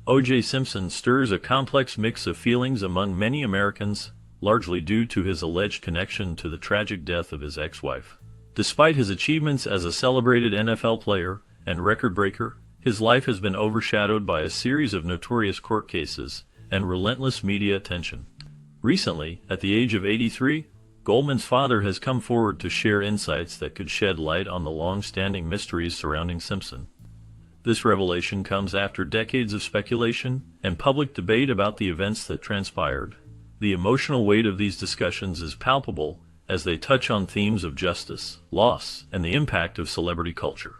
O.J. Simpson stirs a complex mix of feelings among many Americans, largely due to his alleged connection to the tragic death of his ex-wife. Despite his achievements as a celebrated NFL player and record breaker, his life has been overshadowed by a series of notorious court cases and relentless media attention. Recently, at the age of 83, Goldman's father has come forward to share insights that could shed light on the long-standing mysteries surrounding Simpson. This revelation comes after decades of speculation and public debate about the events that transpired. The emotional weight of these discussions is palpable as they touch on themes of justice, loss, and the impact of celebrity culture.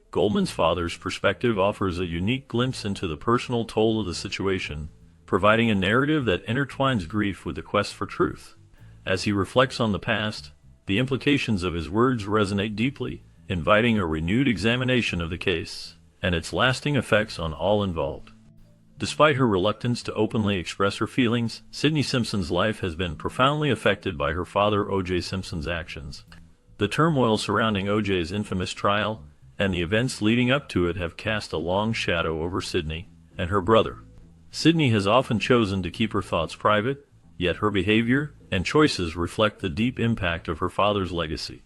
Goldman's father's perspective offers a unique glimpse into the personal toll of the situation, providing a narrative that intertwines grief with the quest for truth. As he reflects on the past, the implications of his words resonate deeply, inviting a renewed examination of the case and its lasting effects on all involved. Despite her reluctance to openly express her feelings, Sidney Simpson's life has been profoundly affected by her father O.J. Simpson's actions. The turmoil surrounding O.J.'s infamous trial and the events leading up to it have cast a long shadow over Sidney and her brother. Sidney has often chosen to keep her thoughts private, yet her behavior and choices reflect the deep impact of her father's legacy.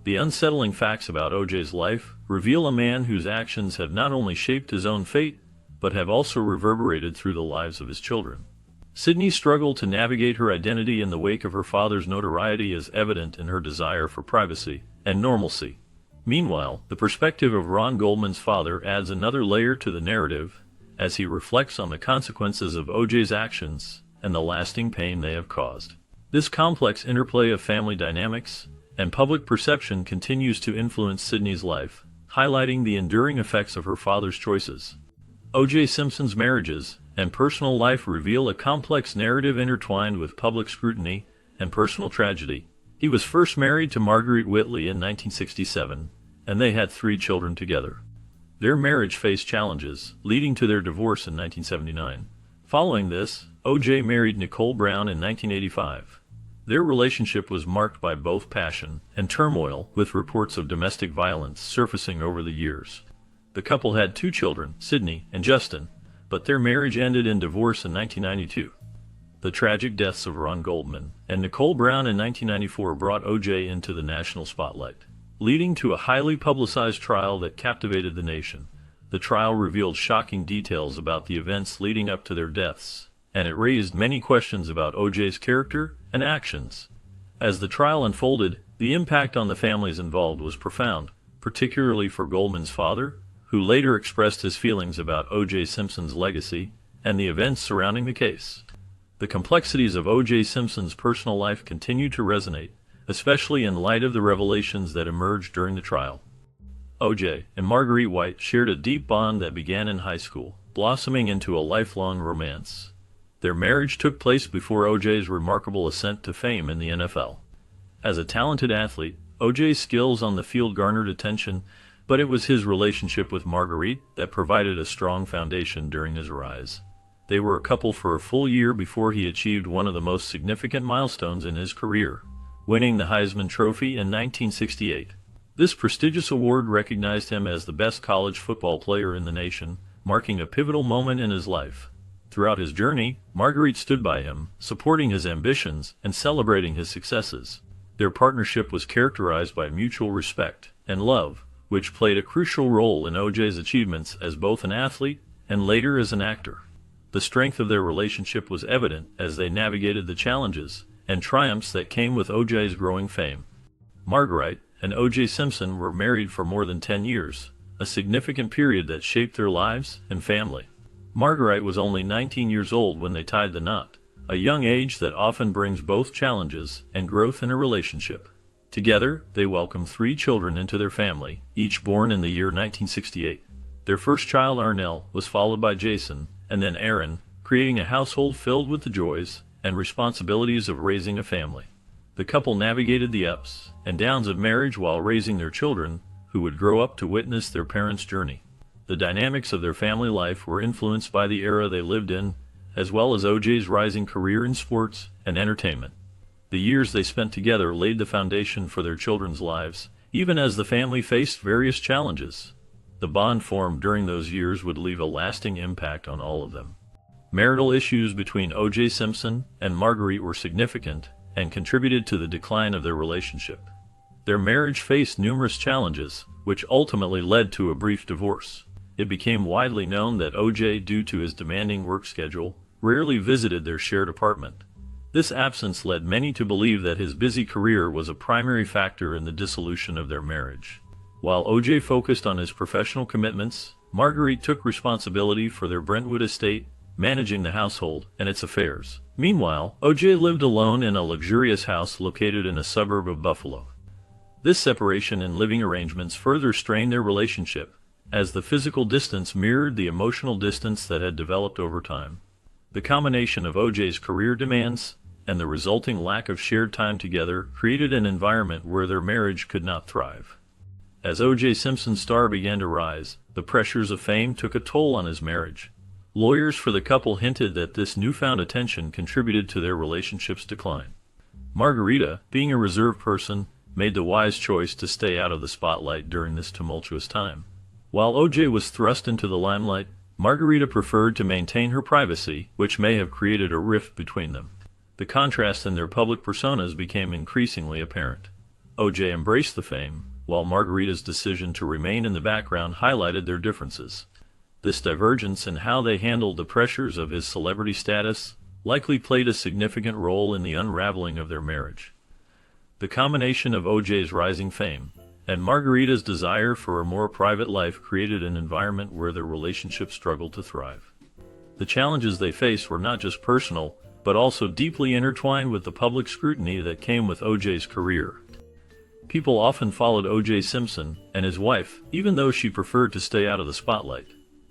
The unsettling facts about O.J.'s life reveal a man whose actions have not only shaped his own fate, but have also reverberated through the lives of his children. Sidney's struggle to navigate her identity in the wake of her father's notoriety is evident in her desire for privacy and normalcy. Meanwhile, the perspective of Ron Goldman's father adds another layer to the narrative as he reflects on the consequences of O.J.'s actions and the lasting pain they have caused. This complex interplay of family dynamics and public perception continues to influence Sidney's life, highlighting the enduring effects of her father's choices. O.J. Simpson's marriages and personal life reveal a complex narrative intertwined with public scrutiny and personal tragedy. He was first married to Marguerite Whitley in 1967, and they had 3 children together. Their marriage faced challenges, leading to their divorce in 1979. Following this, O.J. married Nicole Brown in 1985. Their relationship was marked by both passion and turmoil, with reports of domestic violence surfacing over the years. The couple had 2 children, Sydney and Justin, but their marriage ended in divorce in 1992. The tragic deaths of Ron Goldman and Nicole Brown in 1994 brought O.J. into the national spotlight, leading to a highly publicized trial that captivated the nation. The trial revealed shocking details about the events leading up to their deaths, and it raised many questions about O.J.'s character and actions. As the trial unfolded, the impact on the families involved was profound, particularly for Goldman's father, who later expressed his feelings about O.J. Simpson's legacy and the events surrounding the case. The complexities of O.J. Simpson's personal life continue to resonate, especially in light of the revelations that emerged during the trial. O.J. and Marguerite White shared a deep bond that began in high school, blossoming into a lifelong romance. Their marriage took place before O.J.'s remarkable ascent to fame in the NFL. As a talented athlete, O.J.'s skills on the field garnered attention, but it was his relationship with Marguerite that provided a strong foundation during his rise. They were a couple for a full year before he achieved one of the most significant milestones in his career, winning the Heisman Trophy in 1968. This prestigious award recognized him as the best college football player in the nation, marking a pivotal moment in his life. Throughout his journey, Marguerite stood by him, supporting his ambitions and celebrating his successes. Their partnership was characterized by mutual respect and love, which played a crucial role in O.J.'s achievements as both an athlete and later as an actor. The strength of their relationship was evident as they navigated the challenges and triumphs that came with O.J.'s growing fame. Marguerite and O.J. Simpson were married for more than 10 years, a significant period that shaped their lives and family. Marguerite was only 19 years old when they tied the knot, a young age that often brings both challenges and growth in a relationship. Together, they welcomed 3 children into their family, each born in the year 1968. Their first child, Arnell, was followed by Jason, and then Aaron, creating a household filled with the joys and responsibilities of raising a family. The couple navigated the ups and downs of marriage while raising their children, who would grow up to witness their parents' journey. The dynamics of their family life were influenced by the era they lived in, as well as O.J.'s rising career in sports and entertainment. The years they spent together laid the foundation for their children's lives, even as the family faced various challenges. The bond formed during those years would leave a lasting impact on all of them. Marital issues between O.J. Simpson and Marguerite were significant and contributed to the decline of their relationship. Their marriage faced numerous challenges, which ultimately led to a brief divorce. It became widely known that O.J., due to his demanding work schedule, rarely visited their shared apartment. This absence led many to believe that his busy career was a primary factor in the dissolution of their marriage. While O.J. focused on his professional commitments, Marguerite took responsibility for their Brentwood estate, managing the household and its affairs. Meanwhile, O.J. lived alone in a luxurious house located in a suburb of Buffalo. This separation in living arrangements further strained their relationship, as the physical distance mirrored the emotional distance that had developed over time. The combination of O.J.'s career demands and the resulting lack of shared time together created an environment where their marriage could not thrive. As O.J. Simpson's star began to rise, the pressures of fame took a toll on his marriage. Lawyers for the couple hinted that this newfound attention contributed to their relationship's decline. Margarita, being a reserved person, made the wise choice to stay out of the spotlight during this tumultuous time. While O.J. was thrust into the limelight, Margarita preferred to maintain her privacy, which may have created a rift between them. The contrast in their public personas became increasingly apparent. O.J. embraced the fame, while Margarita's decision to remain in the background highlighted their differences. This divergence in how they handled the pressures of his celebrity status likely played a significant role in the unraveling of their marriage. The combination of O.J.'s rising fame and Margarita's desire for a more private life created an environment where their relationship struggled to thrive. The challenges they faced were not just personal, but also deeply intertwined with the public scrutiny that came with O.J.'s career. People often followed O.J. Simpson and his wife, even though she preferred to stay out of the spotlight.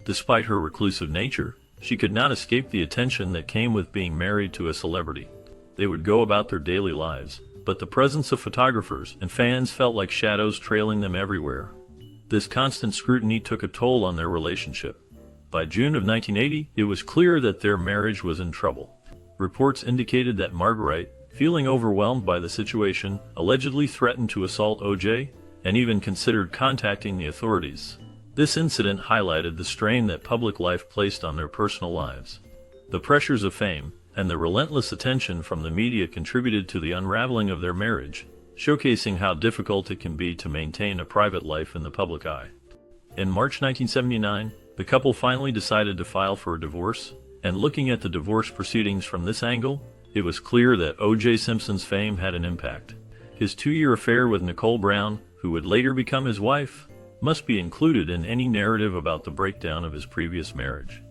Despite her reclusive nature, she could not escape the attention that came with being married to a celebrity. They would go about their daily lives, but the presence of photographers and fans felt like shadows trailing them everywhere. This constant scrutiny took a toll on their relationship. By June of 1980, it was clear that their marriage was in trouble. Reports indicated that Marguerite, feeling overwhelmed by the situation, allegedly threatened to assault O.J. and even considered contacting the authorities. This incident highlighted the strain that public life placed on their personal lives. The pressures of fame and the relentless attention from the media contributed to the unraveling of their marriage, showcasing how difficult it can be to maintain a private life in the public eye. In March 1979, the couple finally decided to file for a divorce, and looking at the divorce proceedings from this angle, it was clear that O.J. Simpson's fame had an impact. His 2-year affair with Nicole Brown, who would later become his wife, must be included in any narrative about the breakdown of his previous marriage.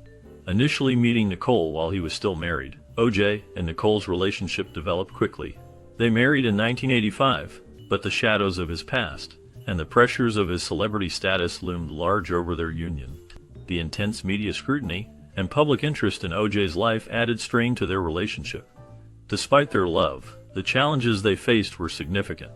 Initially meeting Nicole while he was still married, O.J. and Nicole's relationship developed quickly. They married in 1985, but the shadows of his past and the pressures of his celebrity status loomed large over their union. The intense media scrutiny and public interest in O.J.'s life added strain to their relationship. Despite their love, the challenges they faced were significant.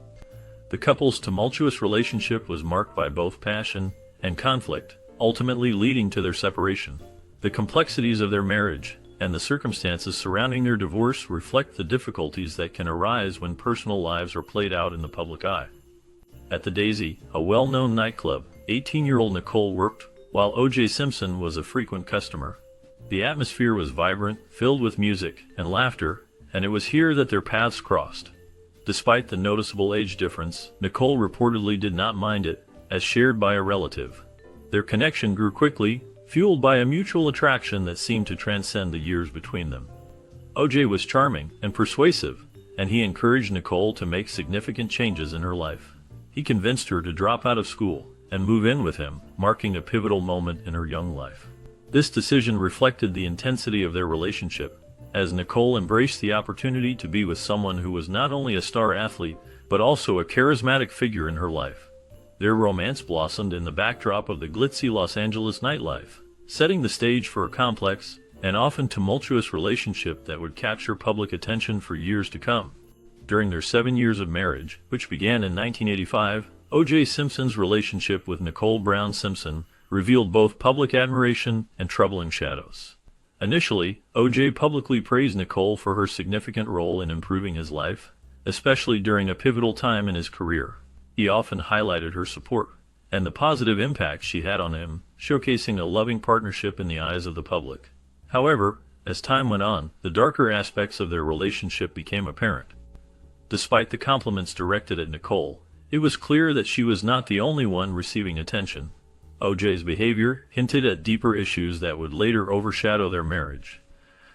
The couple's tumultuous relationship was marked by both passion and conflict, ultimately leading to their separation. The complexities of their marriage and the circumstances surrounding their divorce reflect the difficulties that can arise when personal lives are played out in the public eye. At the Daisy, a well-known nightclub, 18-year-old Nicole worked, while O.J. Simpson was a frequent customer. The atmosphere was vibrant, filled with music and laughter, and it was here that their paths crossed. Despite the noticeable age difference, Nicole reportedly did not mind it, as shared by a relative. Their connection grew quickly, fueled by a mutual attraction that seemed to transcend the years between them. O.J. was charming and persuasive, and he encouraged Nicole to make significant changes in her life. He convinced her to drop out of school and move in with him, marking a pivotal moment in her young life. This decision reflected the intensity of their relationship, as Nicole embraced the opportunity to be with someone who was not only a star athlete, but also a charismatic figure in her life. Their romance blossomed in the backdrop of the glitzy Los Angeles nightlife, setting the stage for a complex and often tumultuous relationship that would capture public attention for years to come. During their 7 years of marriage, which began in 1985, O.J. Simpson's relationship with Nicole Brown Simpson revealed both public admiration and troubling shadows. Initially, O.J. publicly praised Nicole for her significant role in improving his life, especially during a pivotal time in his career. He often highlighted her support and the positive impact she had on him, showcasing a loving partnership in the eyes of the public. However, as time went on, the darker aspects of their relationship became apparent. Despite the compliments directed at Nicole, it was clear that she was not the only one receiving attention. O.J.'s behavior hinted at deeper issues that would later overshadow their marriage.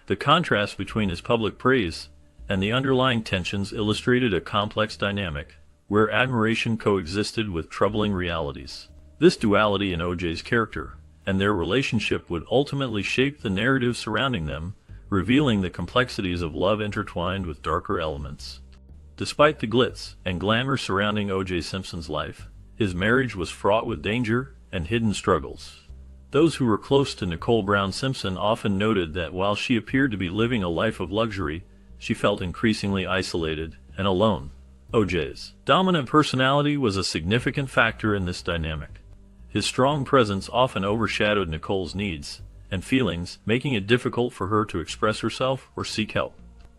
The contrast between his public praise and the underlying tensions illustrated a complex dynamic, where admiration coexisted with troubling realities. This duality in O.J.'s character and their relationship would ultimately shape the narrative surrounding them, revealing the complexities of love intertwined with darker elements. Despite the glitz and glamour surrounding O.J. Simpson's life, his marriage was fraught with danger and hidden struggles. Those who were close to Nicole Brown Simpson often noted that while she appeared to be living a life of luxury, she felt increasingly isolated and alone. O.J.'s dominant personality was a significant factor in this dynamic. His strong presence often overshadowed Nicole's needs and feelings, making it difficult for her to express herself or seek help.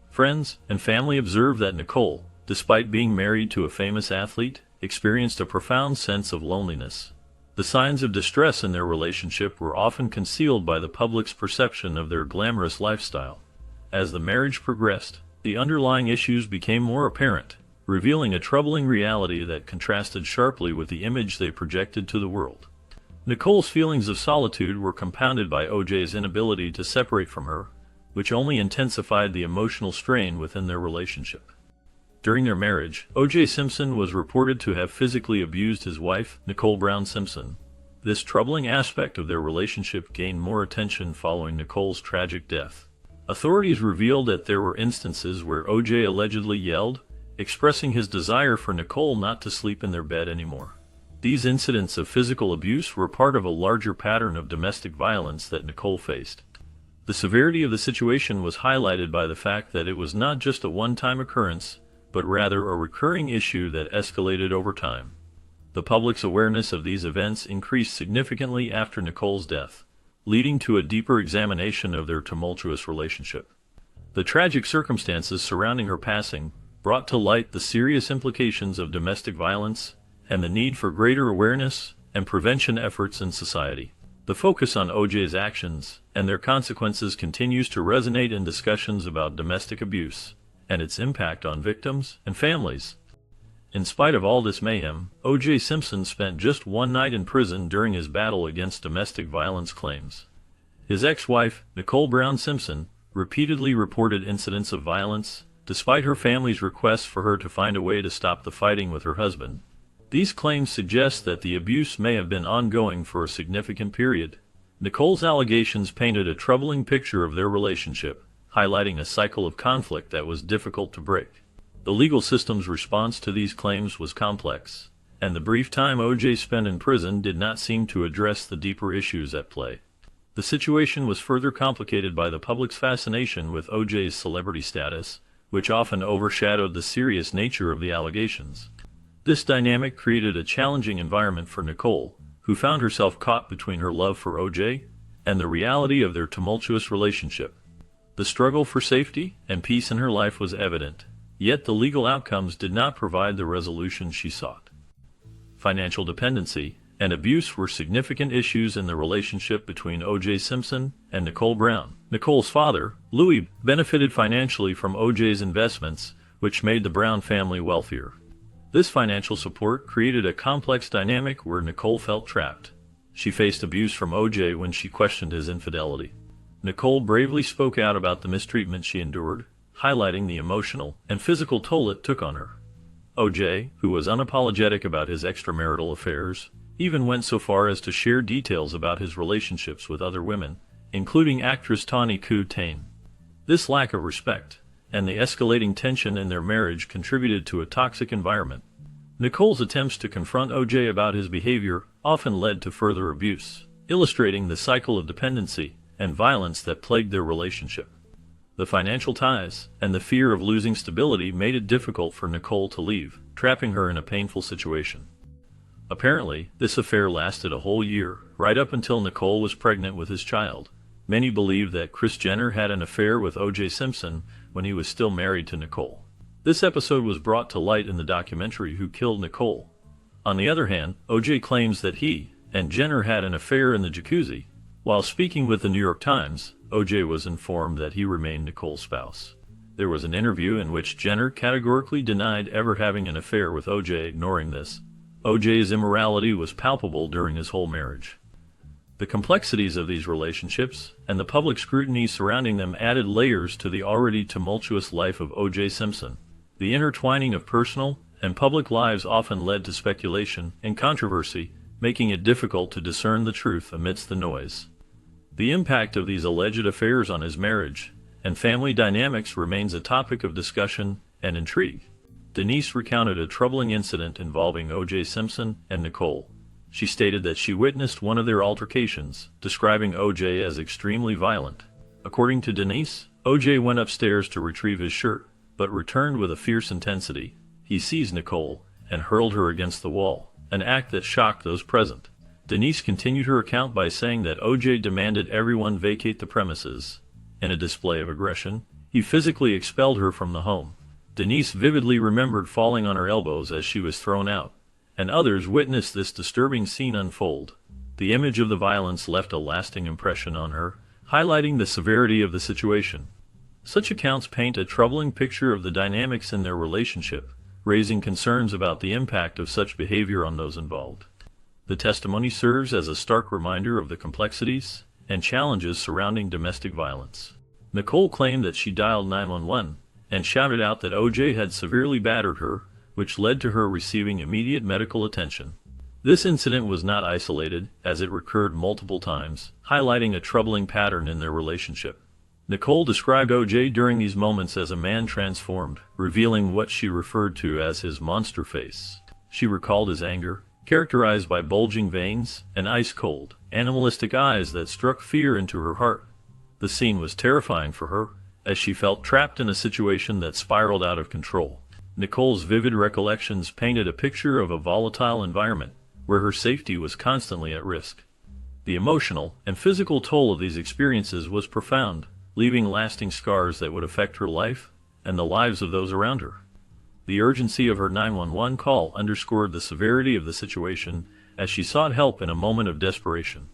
Friends and family observed that Nicole, despite being married to a famous athlete, experienced a profound sense of loneliness. The signs of distress in their relationship were often concealed by the public's perception of their glamorous lifestyle. As the marriage progressed, the underlying issues became more apparent, revealing a troubling reality that contrasted sharply with the image they projected to the world. Nicole's feelings of solitude were compounded by O.J.'s inability to separate from her, which only intensified the emotional strain within their relationship. During their marriage, O.J. Simpson was reported to have physically abused his wife, Nicole Brown Simpson. This troubling aspect of their relationship gained more attention following Nicole's tragic death. Authorities revealed that there were instances where O.J. allegedly yelled, expressing his desire for Nicole not to sleep in their bed anymore. These incidents of physical abuse were part of a larger pattern of domestic violence that Nicole faced. The severity of the situation was highlighted by the fact that it was not just a one-time occurrence, but rather a recurring issue that escalated over time. The public's awareness of these events increased significantly after Nicole's death, leading to a deeper examination of their tumultuous relationship. The tragic circumstances surrounding her passing brought to light the serious implications of domestic violence and the need for greater awareness and prevention efforts in society. The focus on O.J.'s actions and their consequences continues to resonate in discussions about domestic abuse and its impact on victims and families. In spite of all this mayhem, O.J. Simpson spent just one night in prison during his battle against domestic violence claims. His ex-wife, Nicole Brown Simpson, repeatedly reported incidents of violence, despite her family's requests for her to find a way to stop the fighting with her husband. These claims suggest that the abuse may have been ongoing for a significant period. Nicole's allegations painted a troubling picture of their relationship, highlighting a cycle of conflict that was difficult to break. The legal system's response to these claims was complex, and the brief time O.J. spent in prison did not seem to address the deeper issues at play. The situation was further complicated by the public's fascination with O.J.'s celebrity status, which often overshadowed the serious nature of the allegations. This dynamic created a challenging environment for Nicole, who found herself caught between her love for O.J. and the reality of their tumultuous relationship. The struggle for safety and peace in her life was evident, yet the legal outcomes did not provide the resolution she sought. Financial dependency and abuse were significant issues in the relationship between O.J. Simpson and Nicole Brown. Nicole's father, Louis, benefited financially from O.J.'s investments, which made the Brown family wealthier. This financial support created a complex dynamic where Nicole felt trapped. She faced abuse from O.J. when she questioned his infidelity. Nicole bravely spoke out about the mistreatment she endured, highlighting the emotional and physical toll it took on her. O.J., who was unapologetic about his extramarital affairs, even went so far as to share details about his relationships with other women, including actress Tawny Kitaen. This lack of respect and the escalating tension in their marriage contributed to a toxic environment. Nicole's attempts to confront O.J. about his behavior often led to further abuse, illustrating the cycle of dependency and violence that plagued their relationship. The financial ties and the fear of losing stability made it difficult for Nicole to leave, trapping her in a painful situation. Apparently, this affair lasted a whole year, right up until Nicole was pregnant with his child. Many believe that Kris Jenner had an affair with O.J. Simpson when he was still married to Nicole. This episode was brought to light in the documentary Who Killed Nicole?, On the other hand, O.J. claims that he and Jenner had an affair in the jacuzzi. While speaking with the New York Times, O.J. was informed that he remained Nicole's spouse. There was an interview in which Jenner categorically denied ever having an affair with O.J. Ignoring this, O.J.'s immorality was palpable during his whole marriage. The complexities of these relationships and the public scrutiny surrounding them added layers to the already tumultuous life of O.J. Simpson. The intertwining of personal and public lives often led to speculation and controversy, making it difficult to discern the truth amidst the noise. The impact of these alleged affairs on his marriage and family dynamics remains a topic of discussion and intrigue. Denise recounted a troubling incident involving O.J. Simpson and Nicole. She stated that she witnessed one of their altercations, describing O.J. as extremely violent. According to Denise, O.J. went upstairs to retrieve his shirt, but returned with a fierce intensity. He seized Nicole and hurled her against the wall, an act that shocked those present. Denise continued her account by saying that O.J. demanded everyone vacate the premises. In a display of aggression, he physically expelled her from the home. Denise vividly remembered falling on her elbows as she was thrown out, and others witnessed this disturbing scene unfold. The image of the violence left a lasting impression on her, highlighting the severity of the situation. Such accounts paint a troubling picture of the dynamics in their relationship, raising concerns about the impact of such behavior on those involved. The testimony serves as a stark reminder of the complexities and challenges surrounding domestic violence. Nicole claimed that she dialed 911 and shouted out that O.J. had severely battered her, which led to her receiving immediate medical attention. This incident was not isolated, as it recurred multiple times, highlighting a troubling pattern in their relationship. Nicole described O.J. during these moments as a man transformed, revealing what she referred to as his monster face. She recalled his anger, characterized by bulging veins and ice-cold, animalistic eyes that struck fear into her heart. The scene was terrifying for her, as she felt trapped in a situation that spiraled out of control. Nicole's vivid recollections painted a picture of a volatile environment, where her safety was constantly at risk. The emotional and physical toll of these experiences was profound, leaving lasting scars that would affect her life and the lives of those around her. The urgency of her 911 call underscored the severity of the situation as she sought help in a moment of desperation.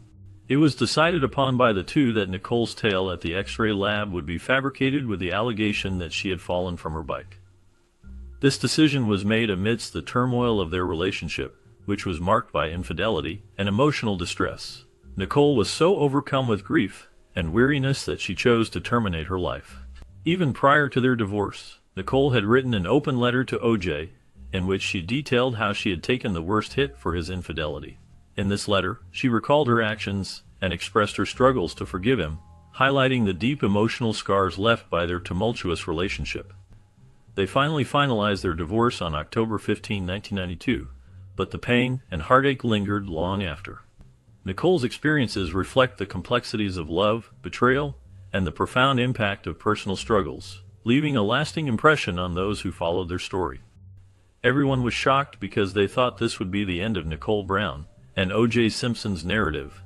It was decided upon by the two that Nicole's tale at the X-ray lab would be fabricated with the allegation that she had fallen from her bike. This decision was made amidst the turmoil of their relationship, which was marked by infidelity and emotional distress. Nicole was so overcome with grief and weariness that she chose to terminate her life. Even prior to their divorce, Nicole had written an open letter to O.J., in which she detailed how she had taken the worst hit for his infidelity. In this letter, she recalled her actions and expressed her struggles to forgive him, highlighting the deep emotional scars left by their tumultuous relationship. They finally finalized their divorce on October 15, 1992, but the pain and heartache lingered long after. Nicole's experiences reflect the complexities of love, betrayal, and the profound impact of personal struggles, leaving a lasting impression on those who followed their story. Everyone was shocked because they thought this would be the end of Nicole Brown and O.J. Simpson's narrative.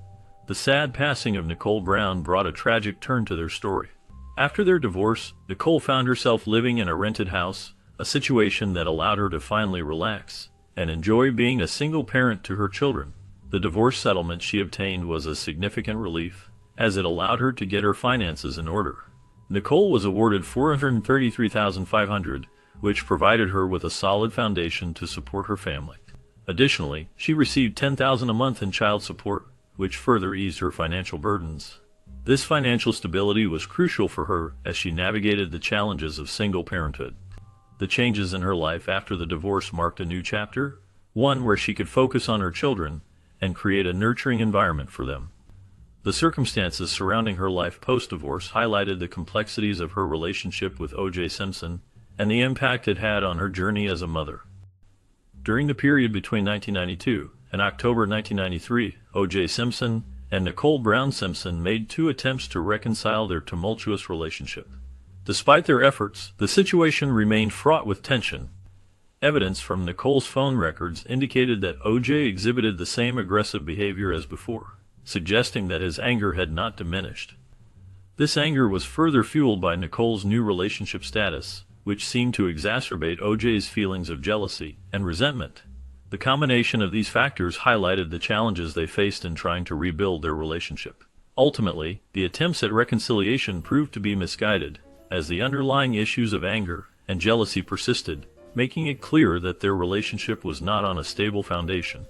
The sad passing of Nicole Brown brought a tragic turn to their story. After their divorce, Nicole found herself living in a rented house, a situation that allowed her to finally relax and enjoy being a single parent to her children. The divorce settlement she obtained was a significant relief, as it allowed her to get her finances in order. Nicole was awarded $433,500, which provided her with a solid foundation to support her family. Additionally, she received $10,000 a month in child support, which further eased her financial burdens. This financial stability was crucial for her as she navigated the challenges of single parenthood. The changes in her life after the divorce marked a new chapter, one where she could focus on her children and create a nurturing environment for them. The circumstances surrounding her life post-divorce highlighted the complexities of her relationship with O.J. Simpson and the impact it had on her journey as a mother. During the period between 1992 and October 1993, O.J. Simpson and Nicole Brown Simpson made 2 attempts to reconcile their tumultuous relationship. Despite their efforts, the situation remained fraught with tension. Evidence from Nicole's phone records indicated that O.J. exhibited the same aggressive behavior as before, suggesting that his anger had not diminished. This anger was further fueled by Nicole's new relationship status, which seemed to exacerbate O.J.'s feelings of jealousy and resentment. The combination of these factors highlighted the challenges they faced in trying to rebuild their relationship. Ultimately, the attempts at reconciliation proved to be misguided, as the underlying issues of anger and jealousy persisted, making it clear that their relationship was not on a stable foundation.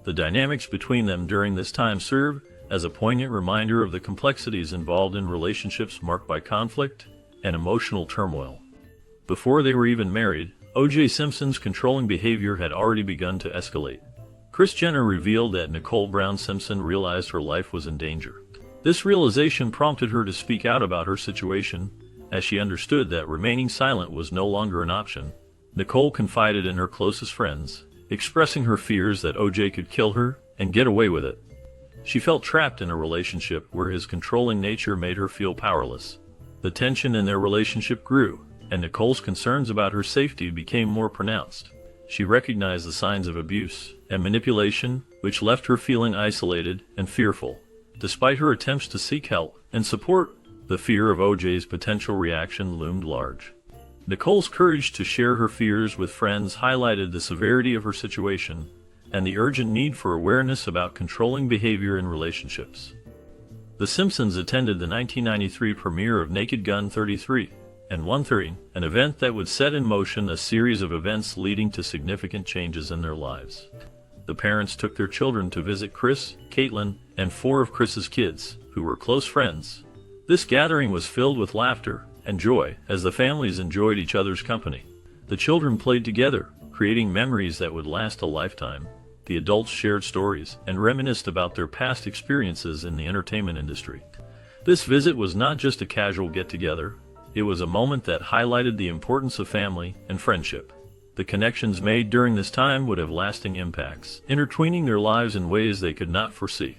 The dynamics between them during this time serve as a poignant reminder of the complexities involved in relationships marked by conflict and emotional turmoil. Before they were even married, O.J. Simpson's controlling behavior had already begun to escalate. Kris Jenner revealed that Nicole Brown Simpson realized her life was in danger. This realization prompted her to speak out about her situation, as she understood that remaining silent was no longer an option. Nicole confided in her closest friends, expressing her fears that O.J. could kill her and get away with it. She felt trapped in a relationship where his controlling nature made her feel powerless. The tension in their relationship grew, and Nicole's concerns about her safety became more pronounced. She recognized the signs of abuse and manipulation, which left her feeling isolated and fearful. Despite her attempts to seek help and support, the fear of O.J.'s potential reaction loomed large. Nicole's courage to share her fears with friends highlighted the severity of her situation and the urgent need for awareness about controlling behavior in relationships. The Simpsons attended the 1993 premiere of Naked Gun 33 and 130, an event that would set in motion a series of events leading to significant changes in their lives. The parents took their children to visit Kris, Caitlin, and 4 of Kris's kids, who were close friends. This gathering was filled with laughter and joy as the families enjoyed each other's company. The children played together, creating memories that would last a lifetime. The adults shared stories and reminisced about their past experiences in the entertainment industry. This visit was not just a casual get-together, it was a moment that highlighted the importance of family and friendship. The connections made during this time would have lasting impacts, intertwining their lives in ways they could not foresee.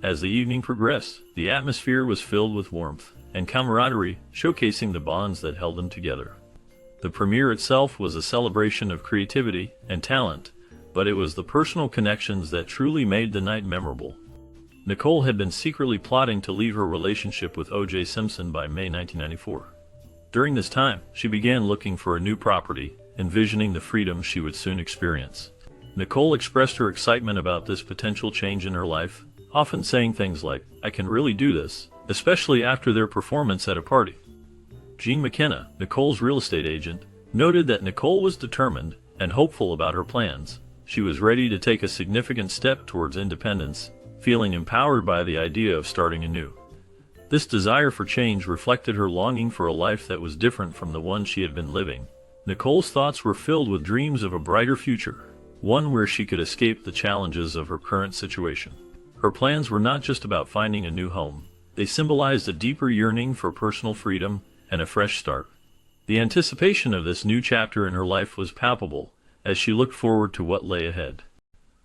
As the evening progressed, the atmosphere was filled with warmth and camaraderie, showcasing the bonds that held them together. The premiere itself was a celebration of creativity and talent, but it was the personal connections that truly made the night memorable. Nicole had been secretly plotting to leave her relationship with O.J. Simpson by May 1994. During this time, she began looking for a new property, envisioning the freedom she would soon experience. Nicole expressed her excitement about this potential change in her life, often saying things like, "I can really do this," especially after their performance at a party. Gene McKenna, Nicole's real estate agent, noted that Nicole was determined and hopeful about her plans. She was ready to take a significant step towards independence, feeling empowered by the idea of starting anew. This desire for change reflected her longing for a life that was different from the one she had been living. Nicole's thoughts were filled with dreams of a brighter future, one where she could escape the challenges of her current situation. Her plans were not just about finding a new home. They symbolized a deeper yearning for personal freedom and a fresh start. The anticipation of this new chapter in her life was palpable as she looked forward to what lay ahead.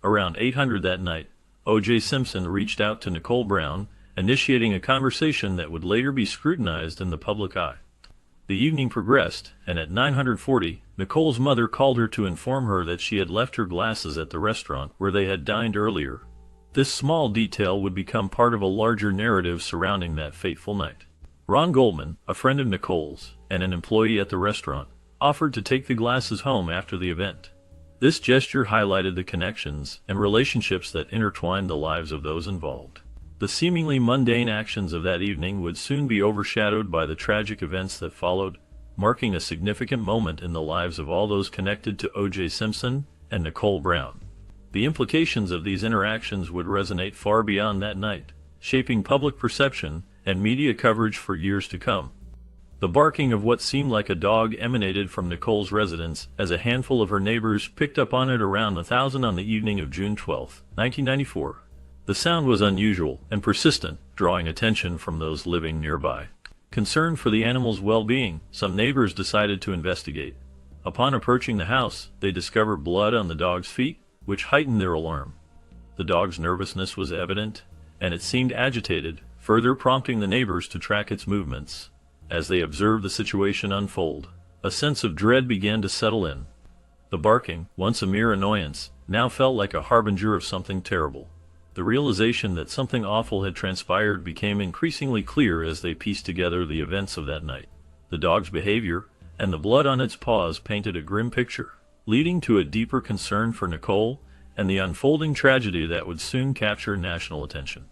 Around 800 that night, O.J. Simpson reached out to Nicole Brown, initiating a conversation that would later be scrutinized in the public eye. The evening progressed, and at 9:40, Nicole's mother called her to inform her that she had left her glasses at the restaurant where they had dined earlier. This small detail would become part of a larger narrative surrounding that fateful night. Ron Goldman, a friend of Nicole's and an employee at the restaurant, offered to take the glasses home after the event. This gesture highlighted the connections and relationships that intertwined the lives of those involved. The seemingly mundane actions of that evening would soon be overshadowed by the tragic events that followed, marking a significant moment in the lives of all those connected to O.J. Simpson and Nicole Brown. The implications of these interactions would resonate far beyond that night, shaping public perception and media coverage for years to come. The barking of what seemed like a dog emanated from Nicole's residence as a handful of her neighbors picked up on it around 1,000 on the evening of June 12, 1994. The sound was unusual and persistent, drawing attention from those living nearby. Concerned for the animal's well-being, some neighbors decided to investigate. Upon approaching the house, they discovered blood on the dog's feet, which heightened their alarm. The dog's nervousness was evident, and it seemed agitated, further prompting the neighbors to track its movements. As they observed the situation unfold, a sense of dread began to settle in. The barking, once a mere annoyance, now felt like a harbinger of something terrible. The realization that something awful had transpired became increasingly clear as they pieced together the events of that night. The dog's behavior and the blood on its paws painted a grim picture, leading to a deeper concern for Nicole and the unfolding tragedy that would soon capture national attention.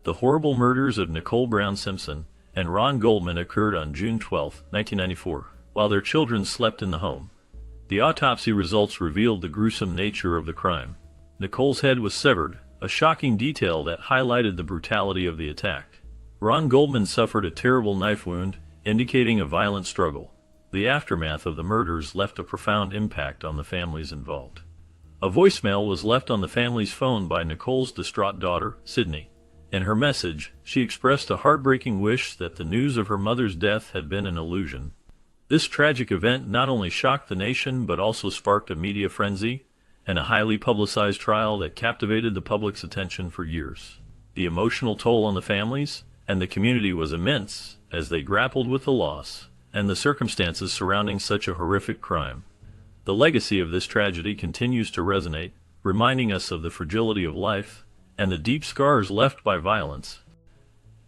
The horrible murders of Nicole Brown Simpson and Ron Goldman occurred on June 12, 1994, while their children slept in the home. The autopsy results revealed the gruesome nature of the crime. Nicole's head was severed, a shocking detail that highlighted the brutality of the attack. Ron Goldman suffered a terrible knife wound, indicating a violent struggle. The aftermath of the murders left a profound impact on the families involved. A voicemail was left on the family's phone by Nicole's distraught daughter, Sydney. In her message, she expressed a heartbreaking wish that the news of her mother's death had been an illusion. This tragic event not only shocked the nation but also sparked a media frenzy and a highly publicized trial that captivated the public's attention for years. The emotional toll on the families and the community was immense as they grappled with the loss and the circumstances surrounding such a horrific crime. The legacy of this tragedy continues to resonate, reminding us of the fragility of life and the deep scars left by violence.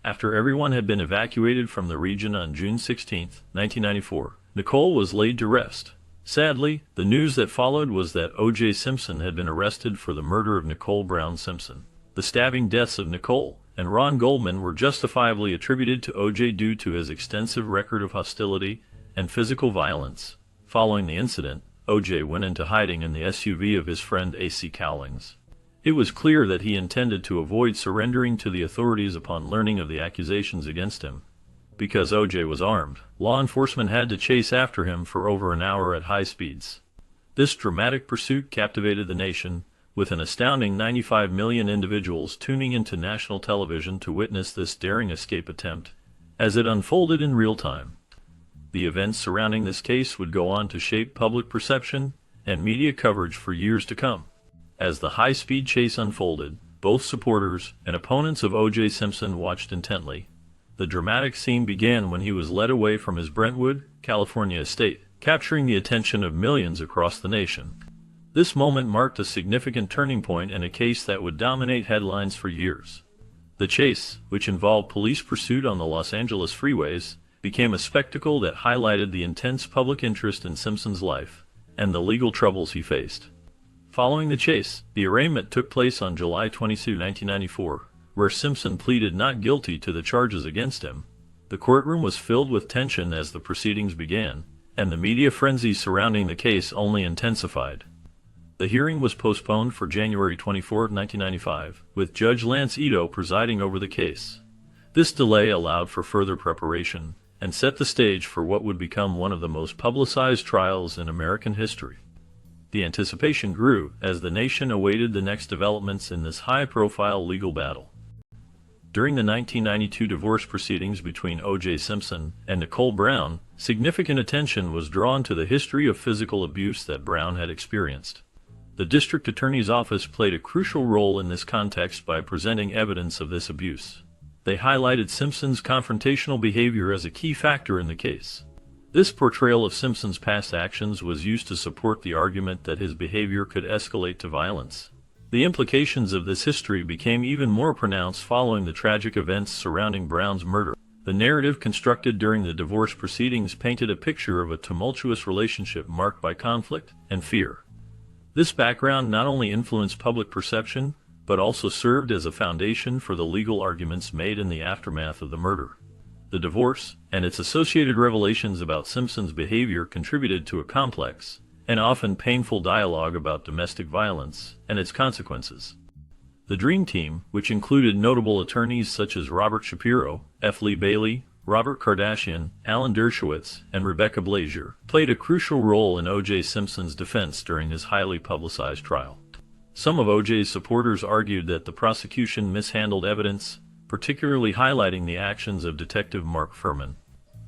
After everyone had been evacuated from the region on June 16, 1994, Nicole was laid to rest. Sadly, the news that followed was that O.J. Simpson had been arrested for the murder of Nicole Brown Simpson. The stabbing deaths of Nicole and Ron Goldman were justifiably attributed to O.J. due to his extensive record of hostility and physical violence. Following the incident, O.J. went into hiding in the SUV of his friend A.C. Cowlings. It was clear that he intended to avoid surrendering to the authorities upon learning of the accusations against him. Because O.J. was armed, law enforcement had to chase after him for over an hour at high speeds. This dramatic pursuit captivated the nation, with an astounding 95 million individuals tuning into national television to witness this daring escape attempt, as it unfolded in real time. The events surrounding this case would go on to shape public perception and media coverage for years to come. As the high-speed chase unfolded, both supporters and opponents of O.J. Simpson watched intently. The dramatic scene began when he was led away from his Brentwood, California estate, capturing the attention of millions across the nation. This moment marked a significant turning point in a case that would dominate headlines for years. The chase, which involved police pursuit on the Los Angeles freeways, became a spectacle that highlighted the intense public interest in Simpson's life and the legal troubles he faced. Following the chase, the arraignment took place on July 22, 1994, where Simpson pleaded not guilty to the charges against him. The courtroom was filled with tension as the proceedings began, and the media frenzy surrounding the case only intensified. The hearing was postponed for January 24, 1995, with Judge Lance Ito presiding over the case. This delay allowed for further preparation and set the stage for what would become one of the most publicized trials in American history. The anticipation grew as the nation awaited the next developments in this high-profile legal battle. During the 1992 divorce proceedings between O.J. Simpson and Nicole Brown, significant attention was drawn to the history of physical abuse that Brown had experienced. The district attorney's office played a crucial role in this context by presenting evidence of this abuse. They highlighted Simpson's confrontational behavior as a key factor in the case. This portrayal of Simpson's past actions was used to support the argument that his behavior could escalate to violence. The implications of this history became even more pronounced following the tragic events surrounding Brown's murder. The narrative constructed during the divorce proceedings painted a picture of a tumultuous relationship marked by conflict and fear. This background not only influenced public perception, but also served as a foundation for the legal arguments made in the aftermath of the murder. The divorce and its associated revelations about Simpson's behavior contributed to a complex and often painful dialogue about domestic violence and its consequences. The Dream Team, which included notable attorneys such as Robert Shapiro, F. Lee Bailey, Robert Kardashian, Alan Dershowitz, and Rebecca Blazier, played a crucial role in O.J. Simpson's defense during his highly publicized trial. Some of O.J.'s supporters argued that the prosecution mishandled evidence, particularly highlighting the actions of Detective Mark Fuhrman.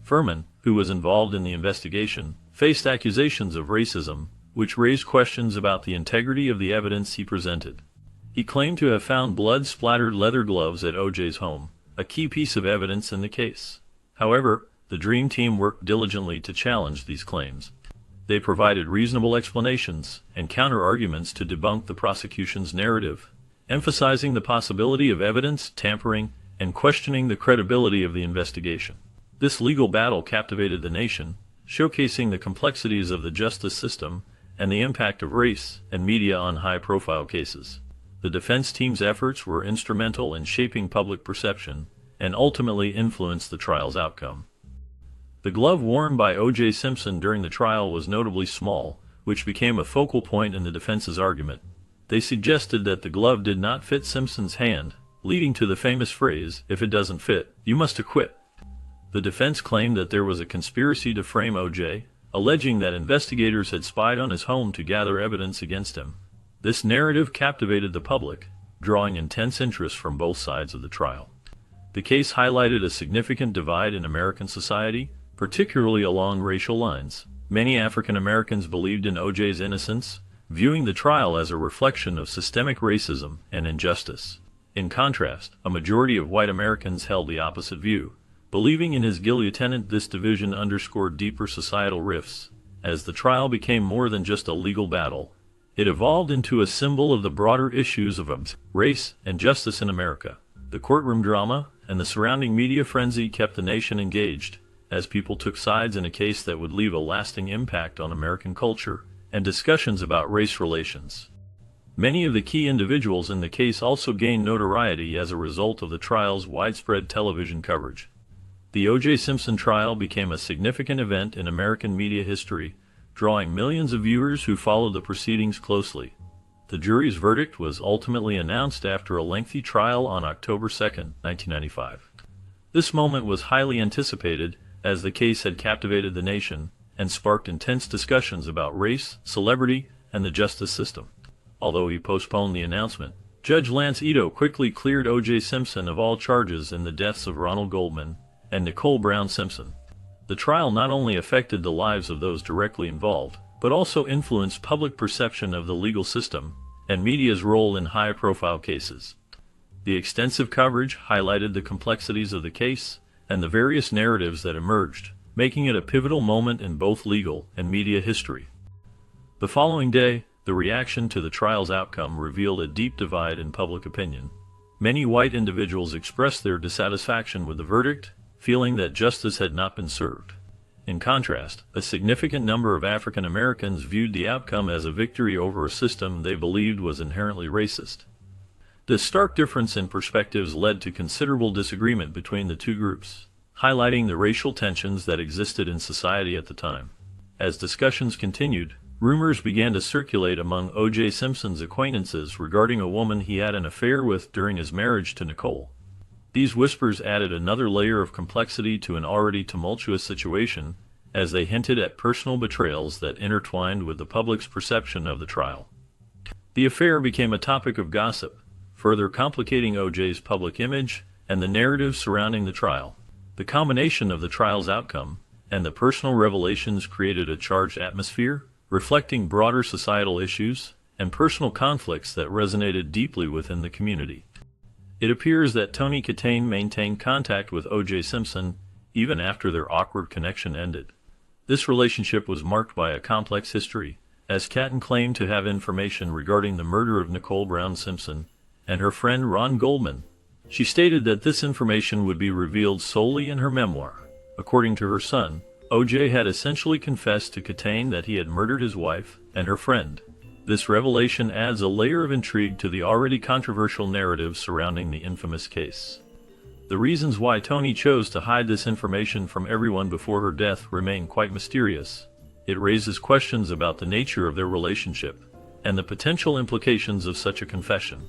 Fuhrman, who was involved in the investigation, faced accusations of racism, which raised questions about the integrity of the evidence he presented. He claimed to have found blood-splattered leather gloves at O.J.'s home, a key piece of evidence in the case. However, the Dream Team worked diligently to challenge these claims. They provided reasonable explanations and counter-arguments to debunk the prosecution's narrative, emphasizing the possibility of evidence tampering and questioning the credibility of the investigation. This legal battle captivated the nation, showcasing the complexities of the justice system and the impact of race and media on high-profile cases. The defense team's efforts were instrumental in shaping public perception and ultimately influenced the trial's outcome. The glove worn by O.J. Simpson during the trial was notably small, which became a focal point in the defense's argument. They suggested that the glove did not fit Simpson's hand, leading to the famous phrase, "If it doesn't fit, you must acquit." The defense claimed that there was a conspiracy to frame O.J., alleging that investigators had spied on his home to gather evidence against him. This narrative captivated the public, drawing intense interest from both sides of the trial. The case highlighted a significant divide in American society, particularly along racial lines. Many African Americans believed in O.J.'s innocence, viewing the trial as a reflection of systemic racism and injustice. In contrast, a majority of white Americans held the opposite view, believing in his guilty. This division underscored deeper societal rifts. As the trial became more than just a legal battle, it evolved into a symbol of the broader issues of race and justice in America. The courtroom drama and the surrounding media frenzy kept the nation engaged, as people took sides in a case that would leave a lasting impact on American culture and discussions about race relations. Many of the key individuals in the case also gained notoriety as a result of the trial's widespread television coverage. The O.J. Simpson trial became a significant event in American media history, drawing millions of viewers who followed the proceedings closely. The jury's verdict was ultimately announced after a lengthy trial on October 2, 1995. This moment was highly anticipated, as the case had captivated the nation and sparked intense discussions about race, celebrity, and the justice system. Although he postponed the announcement, Judge Lance Ito quickly cleared O.J. Simpson of all charges in the deaths of Ronald Goldman and Nicole Brown Simpson. The trial not only affected the lives of those directly involved, but also influenced public perception of the legal system and media's role in high-profile cases. The extensive coverage highlighted the complexities of the case and the various narratives that emerged, making it a pivotal moment in both legal and media history. The following day, the reaction to the trial's outcome revealed a deep divide in public opinion. Many white individuals expressed their dissatisfaction with the verdict, feeling that justice had not been served. In contrast, a significant number of African Americans viewed the outcome as a victory over a system they believed was inherently racist. This stark difference in perspectives led to considerable disagreement between the two groups, highlighting the racial tensions that existed in society at the time. As discussions continued, rumors began to circulate among O.J. Simpson's acquaintances regarding a woman he had an affair with during his marriage to Nicole. These whispers added another layer of complexity to an already tumultuous situation, as they hinted at personal betrayals that intertwined with the public's perception of the trial. The affair became a topic of gossip, further complicating O.J.'s public image and the narrative surrounding the trial. The combination of the trial's outcome and the personal revelations created a charged atmosphere, reflecting broader societal issues and personal conflicts that resonated deeply within the community. It appears that Tony Katane maintained contact with O.J. Simpson even after their awkward connection ended. This relationship was marked by a complex history, as Katane claimed to have information regarding the murder of Nicole Brown Simpson and her friend Ron Goldman. She stated that this information would be revealed solely in her memoir. According to her son, O.J. had essentially confessed to Katane that he had murdered his wife and her friend. This revelation adds a layer of intrigue to the already controversial narrative surrounding the infamous case. The reasons why Tony chose to hide this information from everyone before her death remain quite mysterious. It raises questions about the nature of their relationship and the potential implications of such a confession.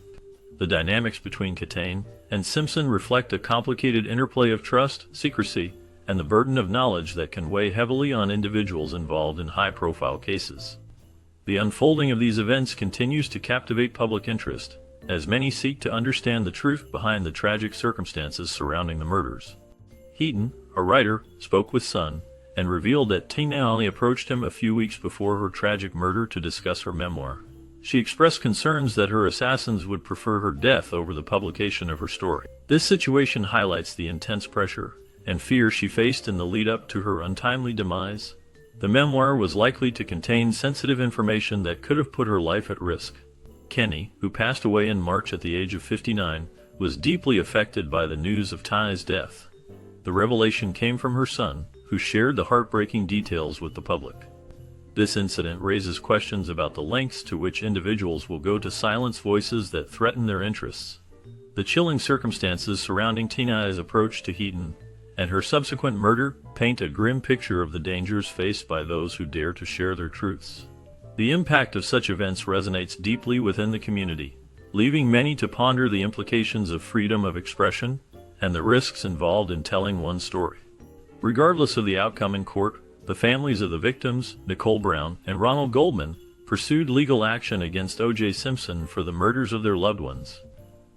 The dynamics between Katane and Simpson reflect a complicated interplay of trust, secrecy, and the burden of knowledge that can weigh heavily on individuals involved in high-profile cases. The unfolding of these events continues to captivate public interest, as many seek to understand the truth behind the tragic circumstances surrounding the murders. Heaton, a writer, spoke with Sun and revealed that Tina only approached him a few weeks before her tragic murder to discuss her memoir. She expressed concerns that her assassins would prefer her death over the publication of her story. This situation highlights the intense pressure and fear she faced in the lead-up to her untimely demise. The memoir was likely to contain sensitive information that could have put her life at risk. Kenny, who passed away in March at the age of 59, was deeply affected by the news of Tana's death. The revelation came from her son, who shared the heartbreaking details with the public. This incident raises questions about the lengths to which individuals will go to silence voices that threaten their interests. The chilling circumstances surrounding Tina's approach to Heaton and her subsequent murder paint a grim picture of the dangers faced by those who dare to share their truths. The impact of such events resonates deeply within the community, leaving many to ponder the implications of freedom of expression and the risks involved in telling one's story. Regardless of the outcome in court, the families of the victims, Nicole Brown and Ronald Goldman, pursued legal action against O.J. Simpson for the murders of their loved ones.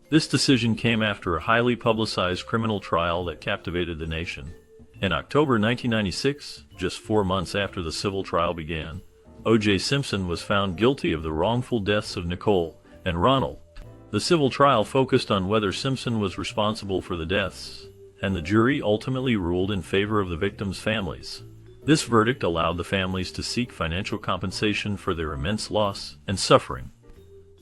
This decision came after a highly publicized criminal trial that captivated the nation. In October 1996, just 4 months after the civil trial began, O.J. Simpson was found guilty of the wrongful deaths of Nicole and Ronald. The civil trial focused on whether Simpson was responsible for the deaths, and the jury ultimately ruled in favor of the victims' families. This verdict allowed the families to seek financial compensation for their immense loss and suffering.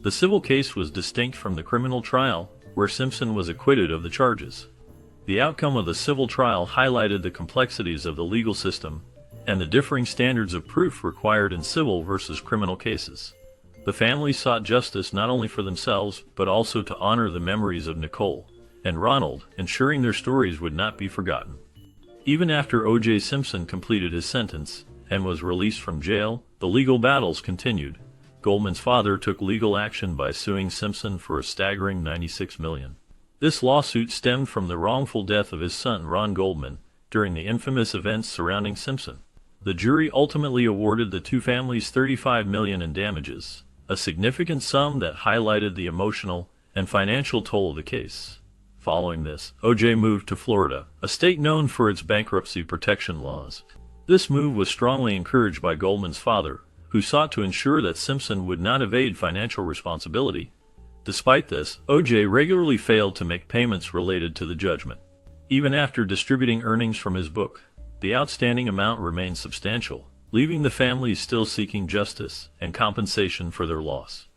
The civil case was distinct from the criminal trial, where Simpson was acquitted of the charges. The outcome of the civil trial highlighted the complexities of the legal system and the differing standards of proof required in civil versus criminal cases. The families sought justice not only for themselves, but also to honor the memories of Nicole and Ronald, ensuring their stories would not be forgotten. Even after O.J. Simpson completed his sentence and was released from jail, the legal battles continued. Goldman's father took legal action by suing Simpson for a staggering $96 million. This lawsuit stemmed from the wrongful death of his son Ron Goldman during the infamous events surrounding Simpson. The jury ultimately awarded the two families $35 million in damages, a significant sum that highlighted the emotional and financial toll of the case. Following this, O.J. moved to Florida, a state known for its bankruptcy protection laws. This move was strongly encouraged by Goldman's father, who sought to ensure that Simpson would not evade financial responsibility. Despite this, O.J. regularly failed to make payments related to the judgment. Even after distributing earnings from his book, the outstanding amount remained substantial, leaving the families still seeking justice and compensation for their loss.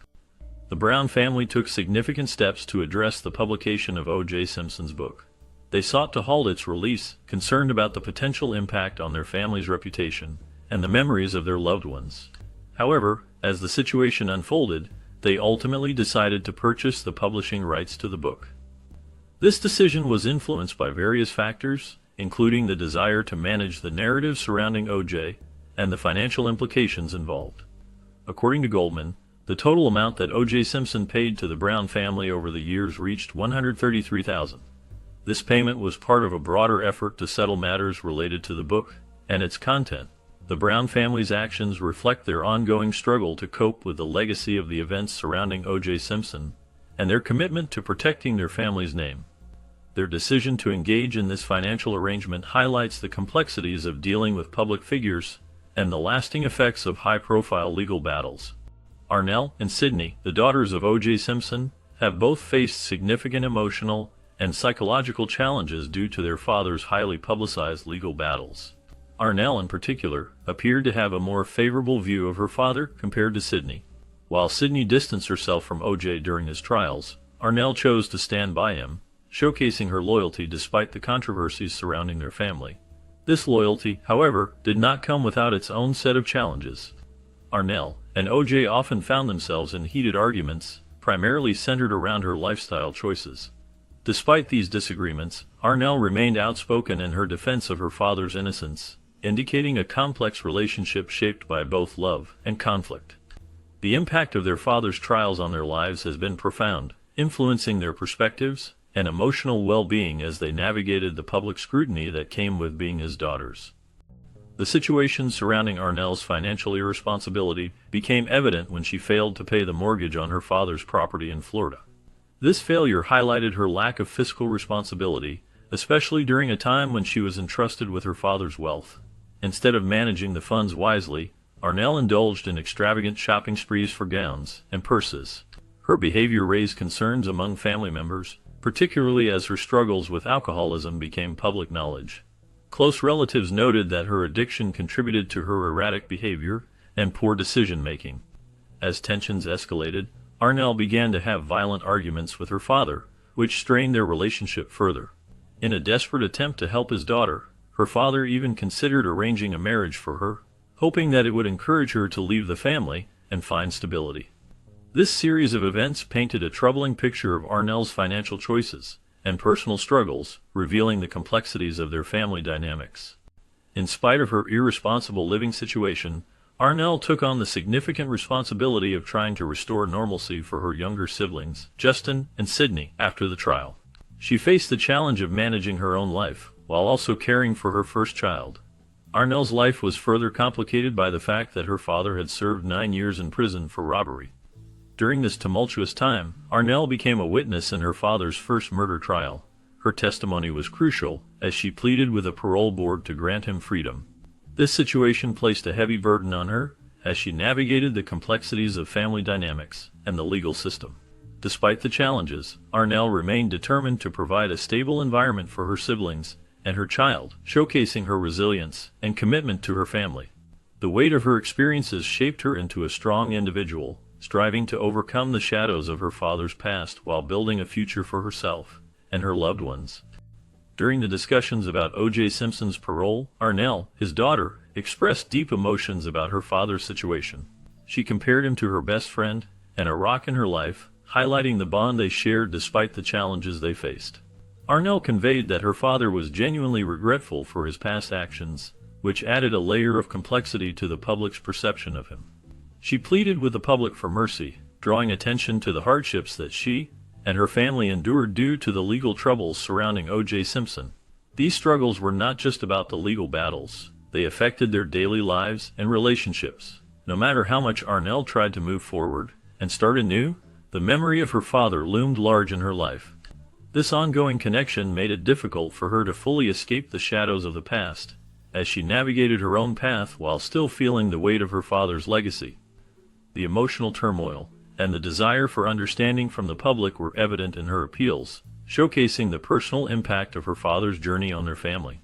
The Brown family took significant steps to address the publication of O.J. Simpson's book. They sought to halt its release, concerned about the potential impact on their family's reputation and the memories of their loved ones. However, as the situation unfolded, they ultimately decided to purchase the publishing rights to the book. This decision was influenced by various factors, including the desire to manage the narrative surrounding O.J. and the financial implications involved. According to Goldman, the total amount that O.J. Simpson paid to the Brown family over the years reached $133,000. This payment was part of a broader effort to settle matters related to the book and its content. The Brown family's actions reflect their ongoing struggle to cope with the legacy of the events surrounding O.J. Simpson and their commitment to protecting their family's name. Their decision to engage in this financial arrangement highlights the complexities of dealing with public figures and the lasting effects of high-profile legal battles. Arnell and Sydney, the daughters of O.J. Simpson, have both faced significant emotional and psychological challenges due to their father's highly publicized legal battles. Arnell, in particular, appeared to have a more favorable view of her father compared to Sydney. While Sydney distanced herself from O.J. during his trials, Arnell chose to stand by him, showcasing her loyalty despite the controversies surrounding their family. This loyalty, however, did not come without its own set of challenges. Arnell and O.J. often found themselves in heated arguments, primarily centered around her lifestyle choices. Despite these disagreements, Arnell remained outspoken in her defense of her father's innocence, indicating a complex relationship shaped by both love and conflict. The impact of their father's trials on their lives has been profound, influencing their perspectives and emotional well-being as they navigated the public scrutiny that came with being his daughters. The situation surrounding Arnell's financial irresponsibility became evident when she failed to pay the mortgage on her father's property in Florida. This failure highlighted her lack of fiscal responsibility, especially during a time when she was entrusted with her father's wealth. Instead of managing the funds wisely, Arnell indulged in extravagant shopping sprees for gowns and purses. Her behavior raised concerns among family members, particularly as her struggles with alcoholism became public knowledge. Close relatives noted that her addiction contributed to her erratic behavior and poor decision-making. As tensions escalated, Arnell began to have violent arguments with her father, which strained their relationship further. In a desperate attempt to help his daughter, her father even considered arranging a marriage for her, hoping that it would encourage her to leave the family and find stability. This series of events painted a troubling picture of Arnell's financial choices and personal struggles, revealing the complexities of their family dynamics. In spite of her irresponsible living situation, Arnell took on the significant responsibility of trying to restore normalcy for her younger siblings, Justin and Sydney, after the trial. She faced the challenge of managing her own life, while also caring for her first child. Arnell's life was further complicated by the fact that her father had served 9 years in prison for robbery. During this tumultuous time, Arnell became a witness in her father's first murder trial. Her testimony was crucial, as she pleaded with a parole board to grant him freedom. This situation placed a heavy burden on her, as she navigated the complexities of family dynamics and the legal system. Despite the challenges, Arnell remained determined to provide a stable environment for her siblings and her child, showcasing her resilience and commitment to her family. The weight of her experiences shaped her into a strong individual, striving to overcome the shadows of her father's past while building a future for herself and her loved ones. During the discussions about O.J. Simpson's parole, Arnell, his daughter, expressed deep emotions about her father's situation. She compared him to her best friend and a rock in her life, highlighting the bond they shared despite the challenges they faced. Arnell conveyed that her father was genuinely regretful for his past actions, which added a layer of complexity to the public's perception of him. She pleaded with the public for mercy, drawing attention to the hardships that she and her family endured due to the legal troubles surrounding O.J. Simpson. These struggles were not just about the legal battles, they affected their daily lives and relationships. No matter how much Arnell tried to move forward and start anew, the memory of her father loomed large in her life. This ongoing connection made it difficult for her to fully escape the shadows of the past, as she navigated her own path while still feeling the weight of her father's legacy. The emotional turmoil and the desire for understanding from the public were evident in her appeals, showcasing the personal impact of her father's journey on their family.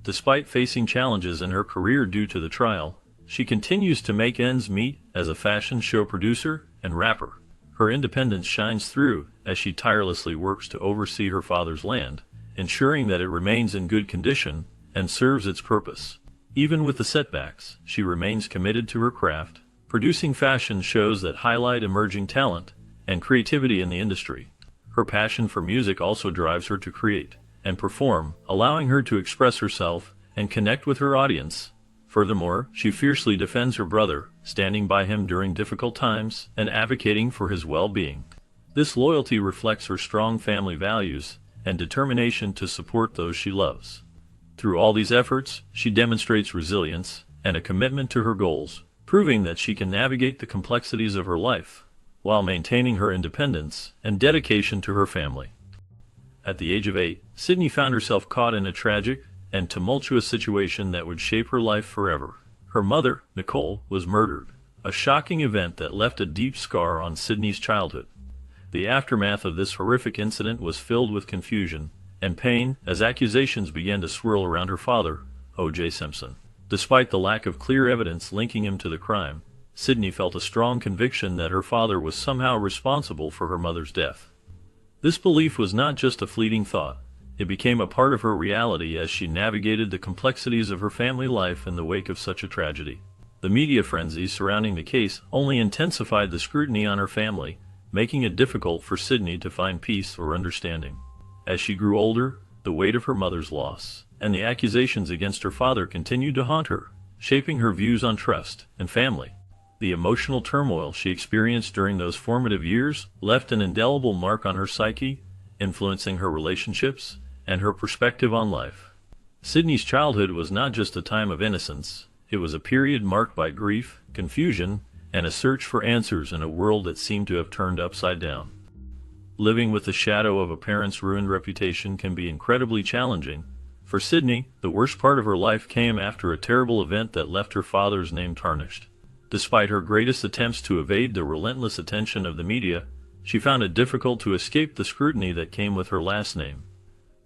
Despite facing challenges in her career due to the trial, she continues to make ends meet as a fashion show producer and rapper. Her independence shines through as she tirelessly works to oversee her father's land, ensuring that it remains in good condition and serves its purpose. Even with the setbacks, she remains committed to her craft, producing fashion shows that highlight emerging talent and creativity in the industry. Her passion for music also drives her to create and perform, allowing her to express herself and connect with her audience. Furthermore, she fiercely defends her brother, standing by him during difficult times and advocating for his well-being. This loyalty reflects her strong family values and determination to support those she loves. Through all these efforts, she demonstrates resilience and a commitment to her goals, proving that she can navigate the complexities of her life while maintaining her independence and dedication to her family. At the age of 8, Sydney found herself caught in a tragic and tumultuous situation that would shape her life forever. Her mother, Nicole, was murdered, a shocking event that left a deep scar on Sydney's childhood. The aftermath of this horrific incident was filled with confusion and pain as accusations began to swirl around her father, O.J. Simpson. Despite the lack of clear evidence linking him to the crime, Sydney felt a strong conviction that her father was somehow responsible for her mother's death. This belief was not just a fleeting thought. It became a part of her reality as she navigated the complexities of her family life in the wake of such a tragedy. The media frenzy surrounding the case only intensified the scrutiny on her family, making it difficult for Sydney to find peace or understanding. As she grew older, the weight of her mother's loss and the accusations against her father continued to haunt her, shaping her views on trust and family. The emotional turmoil she experienced during those formative years left an indelible mark on her psyche, influencing her relationships and her perspective on life. Sydney's childhood was not just a time of innocence, it was a period marked by grief, confusion, and a search for answers in a world that seemed to have turned upside down. Living with the shadow of a parent's ruined reputation can be incredibly challenging. For Sydney, the worst part of her life came after a terrible event that left her father's name tarnished. Despite her greatest attempts to evade the relentless attention of the media, she found it difficult to escape the scrutiny that came with her last name.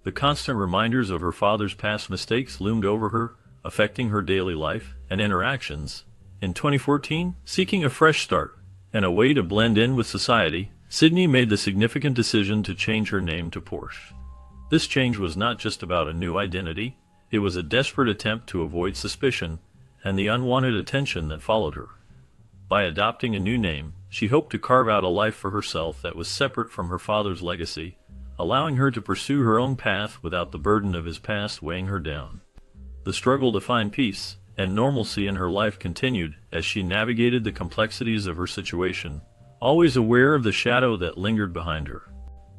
The constant reminders of her father's past mistakes loomed over her, affecting her daily life and interactions. In 2014, seeking a fresh start and a way to blend in with society, Sydney made the significant decision to change her name to Porsche. This change was not just about a new identity, it was a desperate attempt to avoid suspicion and the unwanted attention that followed her. By adopting a new name, she hoped to carve out a life for herself that was separate from her father's legacy, allowing her to pursue her own path without the burden of his past weighing her down. The struggle to find peace and normalcy in her life continued as she navigated the complexities of her situation, always aware of the shadow that lingered behind her.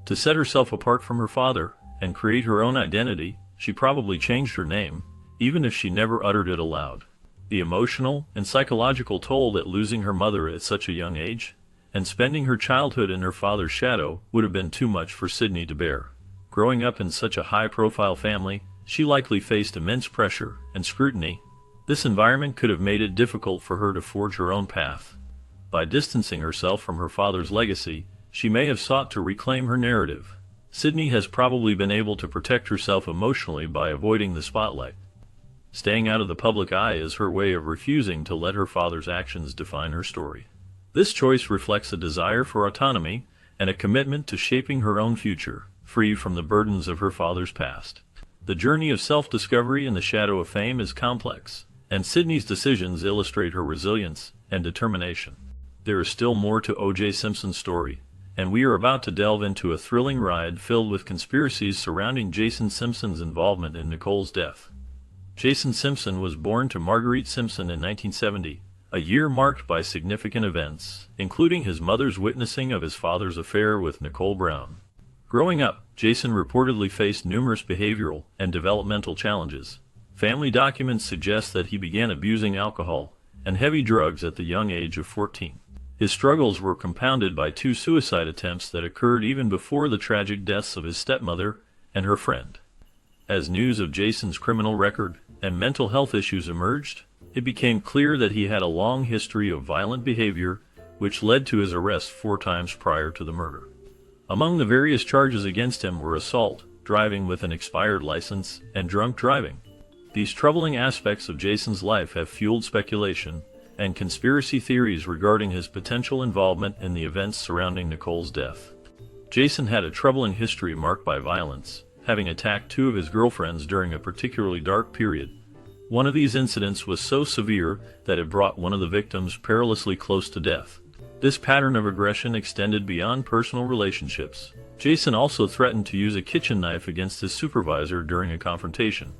To set herself apart from her father and create her own identity, she probably changed her name, even if she never uttered it aloud. The emotional and psychological toll that losing her mother at such a young age and spending her childhood in her father's shadow would have been too much for Sydney to bear. Growing up in such a high-profile family, she likely faced immense pressure and scrutiny. This environment could have made it difficult for her to forge her own path. By distancing herself from her father's legacy, she may have sought to reclaim her narrative. Sydney has probably been able to protect herself emotionally by avoiding the spotlight. Staying out of the public eye is her way of refusing to let her father's actions define her story. This choice reflects a desire for autonomy and a commitment to shaping her own future, free from the burdens of her father's past. The journey of self-discovery in the shadow of fame is complex, and Sydney's decisions illustrate her resilience and determination. There is still more to O.J. Simpson's story, and we are about to delve into a thrilling ride filled with conspiracies surrounding Jason Simpson's involvement in Nicole's death. Jason Simpson was born to Marguerite Simpson in 1970, a year marked by significant events, including his mother's witnessing of his father's affair with Nicole Brown. Growing up, Jason reportedly faced numerous behavioral and developmental challenges. Family documents suggest that he began abusing alcohol and heavy drugs at the young age of 14. His struggles were compounded by 2 suicide attempts that occurred even before the tragic deaths of his stepmother and her friend. As news of Jason's criminal record and mental health issues emerged, it became clear that he had a long history of violent behavior, which led to his arrest 4 times prior to the murder. Among the various charges against him were assault, driving with an expired license, and drunk driving. These troubling aspects of Jason's life have fueled speculation and conspiracy theories regarding his potential involvement in the events surrounding Nicole's death. Jason had a troubling history marked by violence, having attacked 2 of his girlfriends during a particularly dark period. One of these incidents was so severe that it brought one of the victims perilously close to death. This pattern of aggression extended beyond personal relationships. Jason also threatened to use a kitchen knife against his supervisor during a confrontation.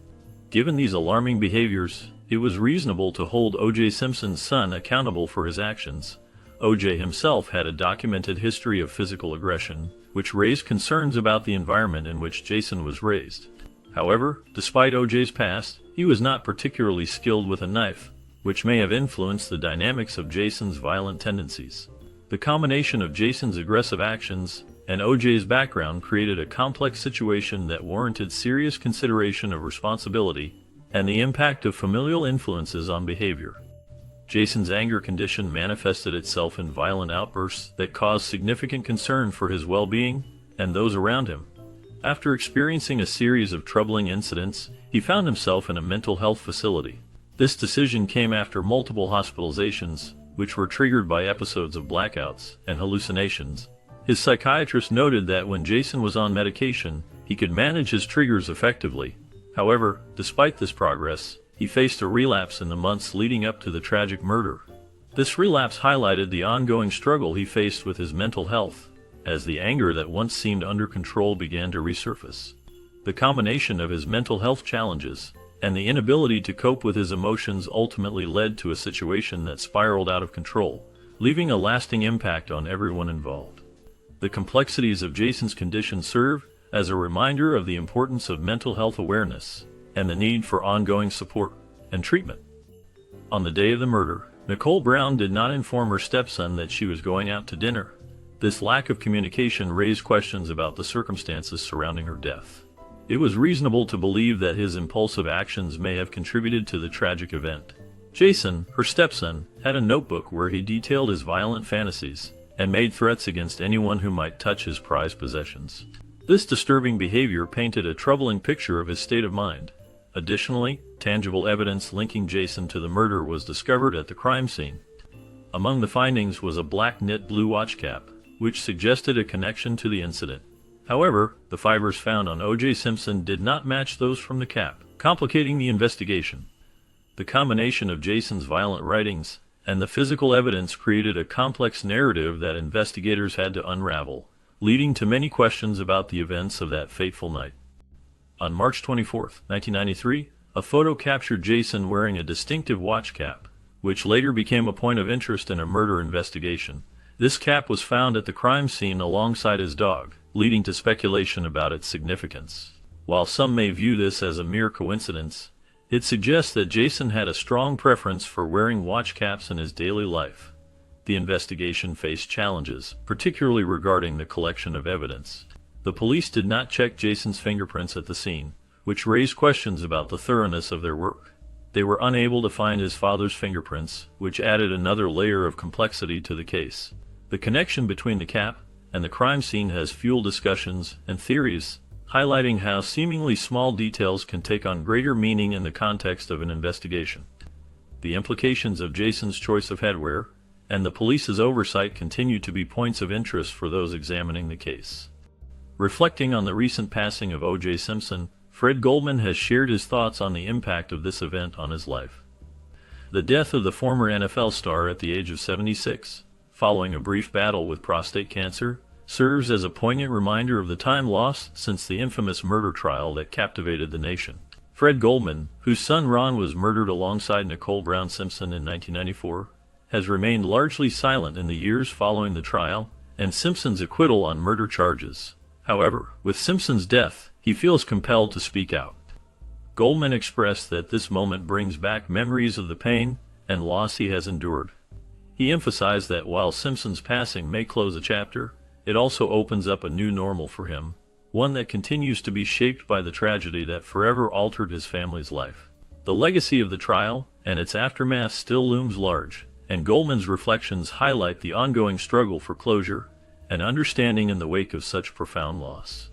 Given these alarming behaviors, it was reasonable to hold O.J. Simpson's son accountable for his actions. O.J. himself had a documented history of physical aggression, which raised concerns about the environment in which Jason was raised. However, despite O.J.'s past, he was not particularly skilled with a knife, which may have influenced the dynamics of Jason's violent tendencies. The combination of Jason's aggressive actions and O.J.'s background created a complex situation that warranted serious consideration of responsibility and the impact of familial influences on behavior. Jason's anger condition manifested itself in violent outbursts that caused significant concern for his well-being and those around him. After experiencing a series of troubling incidents, he found himself in a mental health facility. This decision came after multiple hospitalizations, which were triggered by episodes of blackouts and hallucinations. His psychiatrist noted that when Jason was on medication, he could manage his triggers effectively. However, despite this progress, he faced a relapse in the months leading up to the tragic murder. This relapse highlighted the ongoing struggle he faced with his mental health, as the anger that once seemed under control began to resurface. The combination of his mental health challenges and the inability to cope with his emotions ultimately led to a situation that spiraled out of control, leaving a lasting impact on everyone involved. The complexities of Jason's condition serve as a reminder of the importance of mental health awareness and the need for ongoing support and treatment. On the day of the murder, Nicole Brown did not inform her stepson that she was going out to dinner. This lack of communication raised questions about the circumstances surrounding her death. It was reasonable to believe that his impulsive actions may have contributed to the tragic event. Jason, her stepson, had a notebook where he detailed his violent fantasies and made threats against anyone who might touch his prized possessions. This disturbing behavior painted a troubling picture of his state of mind. Additionally, tangible evidence linking Jason to the murder was discovered at the crime scene. Among the findings was a black knit blue watch cap, which suggested a connection to the incident. However, the fibers found on O.J. Simpson did not match those from the cap, complicating the investigation. The combination of Jason's violent writings and the physical evidence created a complex narrative that investigators had to unravel, leading to many questions about the events of that fateful night. On March 24, 1993, a photo captured Jason wearing a distinctive watch cap, which later became a point of interest in a murder investigation. This cap was found at the crime scene alongside his dog, leading to speculation about its significance. While some may view this as a mere coincidence, it suggests that Jason had a strong preference for wearing watch caps in his daily life. The investigation faced challenges, particularly regarding the collection of evidence. The police did not check Jason's fingerprints at the scene, which raised questions about the thoroughness of their work. They were unable to find his father's fingerprints, which added another layer of complexity to the case. The connection between the cap and the crime scene has fueled discussions and theories, highlighting how seemingly small details can take on greater meaning in the context of an investigation. The implications of Jason's choice of headwear and the police's oversight continue to be points of interest for those examining the case. Reflecting on the recent passing of O.J. Simpson, Fred Goldman has shared his thoughts on the impact of this event on his life. The death of the former NFL star at the age of 76, following a brief battle with prostate cancer, serves as a poignant reminder of the time lost since the infamous murder trial that captivated the nation. Fred Goldman, whose son Ron was murdered alongside Nicole Brown Simpson in 1994, has remained largely silent in the years following the trial and Simpson's acquittal on murder charges. However, with Simpson's death, he feels compelled to speak out. Goldman expressed that this moment brings back memories of the pain and loss he has endured. He emphasized that while Simpson's passing may close a chapter, it also opens up a new normal for him, one that continues to be shaped by the tragedy that forever altered his family's life. The legacy of the trial and its aftermath still looms large, and Goldman's reflections highlight the ongoing struggle for closure and understanding in the wake of such profound loss.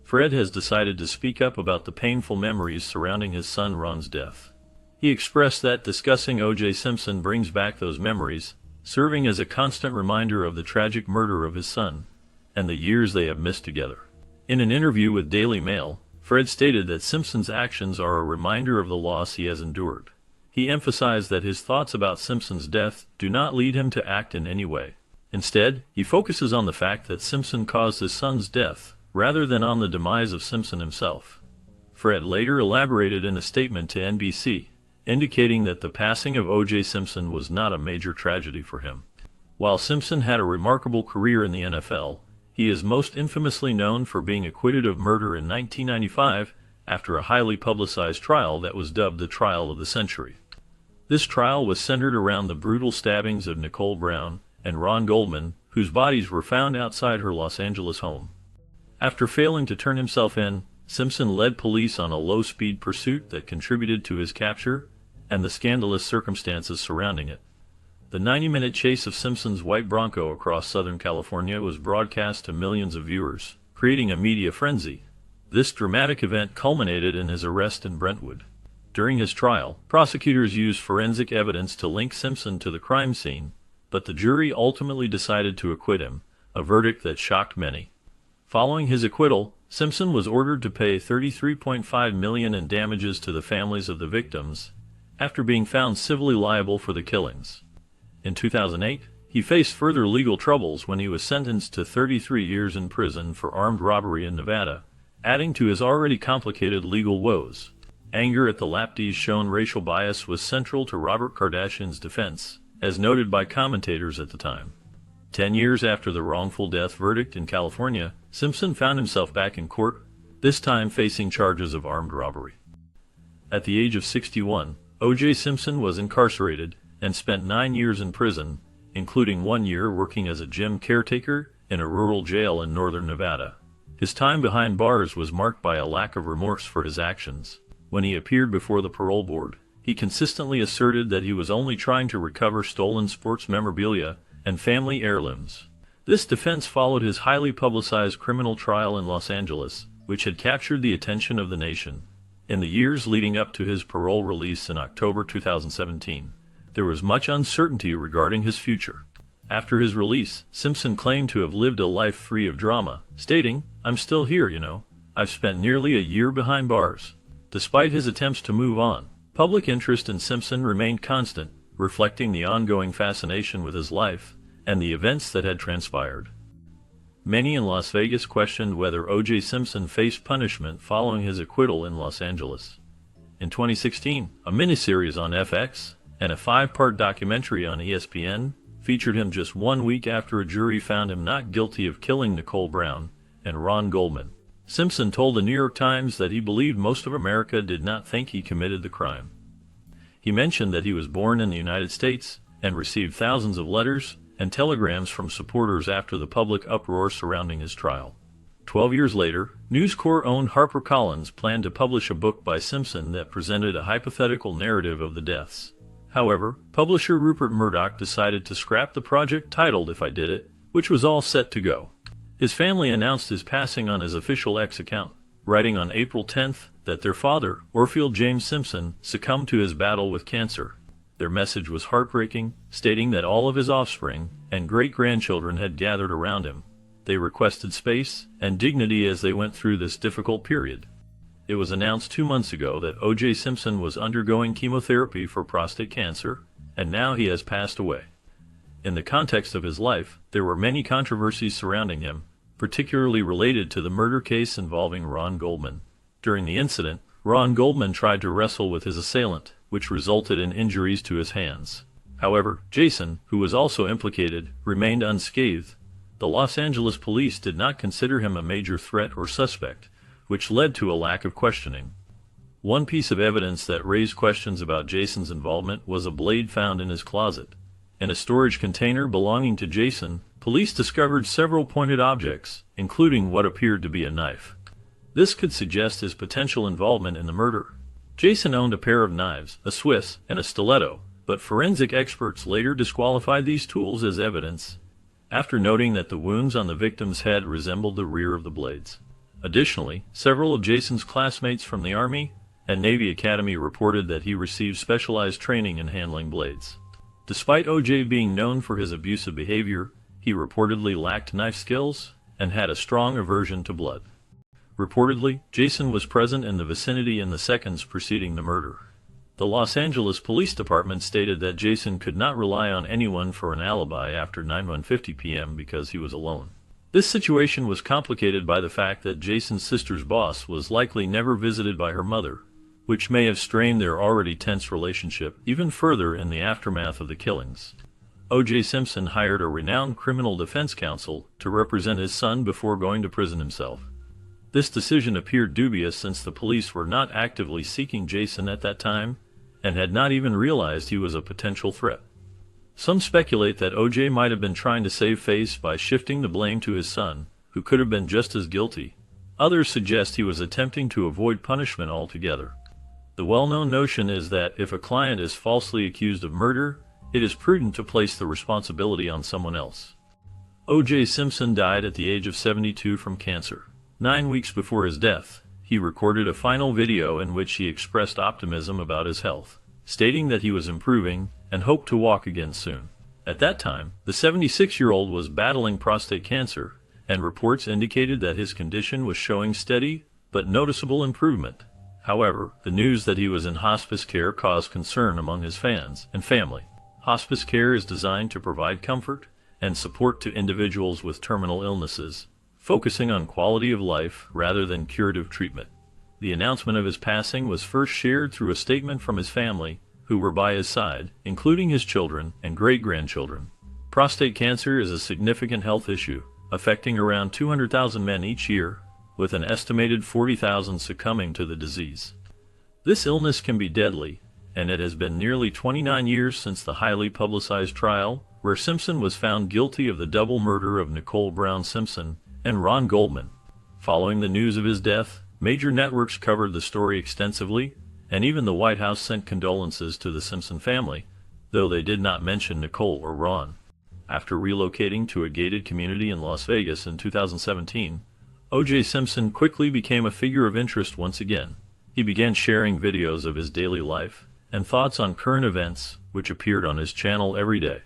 Fred has decided to speak up about the painful memories surrounding his son Ron's death. He expressed that discussing O.J. Simpson brings back those memories, serving as a constant reminder of the tragic murder of his son and the years they have missed together. In an interview with Daily Mail, Fred stated that Simpson's actions are a reminder of the loss he has endured. He emphasized that his thoughts about Simpson's death do not lead him to act in any way. Instead, he focuses on the fact that Simpson caused his son's death, rather than on the demise of Simpson himself. Fred later elaborated in a statement to NBC, indicating that the passing of O.J. Simpson was not a major tragedy for him. While Simpson had a remarkable career in the NFL, he is most infamously known for being acquitted of murder in 1995 after a highly publicized trial that was dubbed the trial of the century. This trial was centered around the brutal stabbings of Nicole Brown and Ron Goldman, whose bodies were found outside her Los Angeles home. After failing to turn himself in, Simpson led police on a low-speed pursuit that contributed to his capture and the scandalous circumstances surrounding it. The 90-minute chase of Simpson's white Bronco across Southern California was broadcast to millions of viewers, creating a media frenzy. This dramatic event culminated in his arrest in Brentwood. During his trial, prosecutors used forensic evidence to link Simpson to the crime scene, but the jury ultimately decided to acquit him, a verdict that shocked many. Following his acquittal, Simpson was ordered to pay $33.5 million in damages to the families of the victims, after being found civilly liable for the killings. In 2008, he faced further legal troubles when he was sentenced to 33 years in prison for armed robbery in Nevada, adding to his already complicated legal woes. Anger at the Laptees shown racial bias was central to Robert Kardashian's defense, as noted by commentators at the time. 10 years after the wrongful death verdict in California, Simpson found himself back in court, this time facing charges of armed robbery. At the age of 61, O.J. Simpson was incarcerated and spent 9 years in prison, including 1 year working as a gym caretaker in a rural jail in northern Nevada. His time behind bars was marked by a lack of remorse for his actions. When he appeared before the parole board, he consistently asserted that he was only trying to recover stolen sports memorabilia and family heirlooms. This defense followed his highly publicized criminal trial in Los Angeles, which had captured the attention of the nation. In the years leading up to his parole release in October 2017, there was much uncertainty regarding his future. After his release, Simpson claimed to have lived a life free of drama, stating, "I'm still here, you know. I've spent nearly a year behind bars." Despite his attempts to move on, Public interest in Simpson remained constant, reflecting the ongoing fascination with his life and the events that had transpired. Many in Las Vegas questioned whether O.J. Simpson faced punishment following his acquittal in Los Angeles. In 2016, a miniseries on FX and a 5-part documentary on ESPN featured him just 1 week after a jury found him not guilty of killing Nicole Brown and Ron Goldman. Simpson told the New York Times that he believed most of America did not think he committed the crime. He mentioned that he was born in the United States and received thousands of letters and telegrams from supporters after the public uproar surrounding his trial. 12 years later, News Corp-owned HarperCollins planned to publish a book by Simpson that presented a hypothetical narrative of the deaths. However, publisher Rupert Murdoch decided to scrap the project titled If I Did It, which was all set to go. His family announced his passing on his official X account, writing on April 10 that their father, Orfield James Simpson, succumbed to his battle with cancer. Their message was heartbreaking, stating that all of his offspring and great-grandchildren had gathered around him. They requested space and dignity as they went through this difficult period. It was announced 2 months ago that O.J. Simpson was undergoing chemotherapy for prostate cancer, and now he has passed away. In the context of his life, there were many controversies surrounding him, particularly related to the murder case involving Ron Goldman. During the incident, Ron Goldman tried to wrestle with his assailant, which resulted in injuries to his hands. However, Jason, who was also implicated, remained unscathed. The Los Angeles police did not consider him a major threat or suspect, which led to a lack of questioning. One piece of evidence that raised questions about Jason's involvement was a blade found in his closet. In a storage container belonging to Jason, police discovered several pointed objects, including what appeared to be a knife. This could suggest his potential involvement in the murder. Jason owned a pair of knives, a Swiss, and a stiletto, but forensic experts later disqualified these tools as evidence, after noting that the wounds on the victim's head resembled the rear of the blades. Additionally, several of Jason's classmates from the Army and Navy Academy reported that he received specialized training in handling blades. Despite O.J. being known for his abusive behavior, he reportedly lacked knife skills and had a strong aversion to blood. Reportedly, Jason was present in the vicinity in the seconds preceding the murder. The Los Angeles Police Department stated that Jason could not rely on anyone for an alibi after 9:50 p.m. because he was alone. This situation was complicated by the fact that Jason's sister's boss was likely never visited by her mother, which may have strained their already tense relationship even further in the aftermath of the killings. O.J. Simpson hired a renowned criminal defense counsel to represent his son before going to prison himself. This decision appeared dubious since the police were not actively seeking Jason at that time and had not even realized he was a potential threat. Some speculate that O.J. might have been trying to save face by shifting the blame to his son, who could have been just as guilty. Others suggest he was attempting to avoid punishment altogether. The well-known notion is that if a client is falsely accused of murder, it is prudent to place the responsibility on someone else. O.J. Simpson died at the age of 72 from cancer. 9 weeks before his death, he recorded a final video in which he expressed optimism about his health, stating that he was improving and hoped to walk again soon. At that time, the 76-year-old was battling prostate cancer, and reports indicated that his condition was showing steady but noticeable improvement. However, the news that he was in hospice care caused concern among his fans and family. Hospice care is designed to provide comfort and support to individuals with terminal illnesses, focusing on quality of life rather than curative treatment. The announcement of his passing was first shared through a statement from his family, who were by his side, including his children and great-grandchildren. Prostate cancer is a significant health issue, affecting around 200,000 men each year, with an estimated 40,000 succumbing to the disease. This illness can be deadly, and it has been nearly 29 years since the highly publicized trial, where Simpson was found guilty of the double murder of Nicole Brown Simpson and Ron Goldman. Following the news of his death, major networks covered the story extensively, and even the White House sent condolences to the Simpson family, though they did not mention Nicole or Ron. After relocating to a gated community in Las Vegas in 2017, O.J. Simpson quickly became a figure of interest once again. He began sharing videos of his daily life and thoughts on current events, which appeared on his channel every day.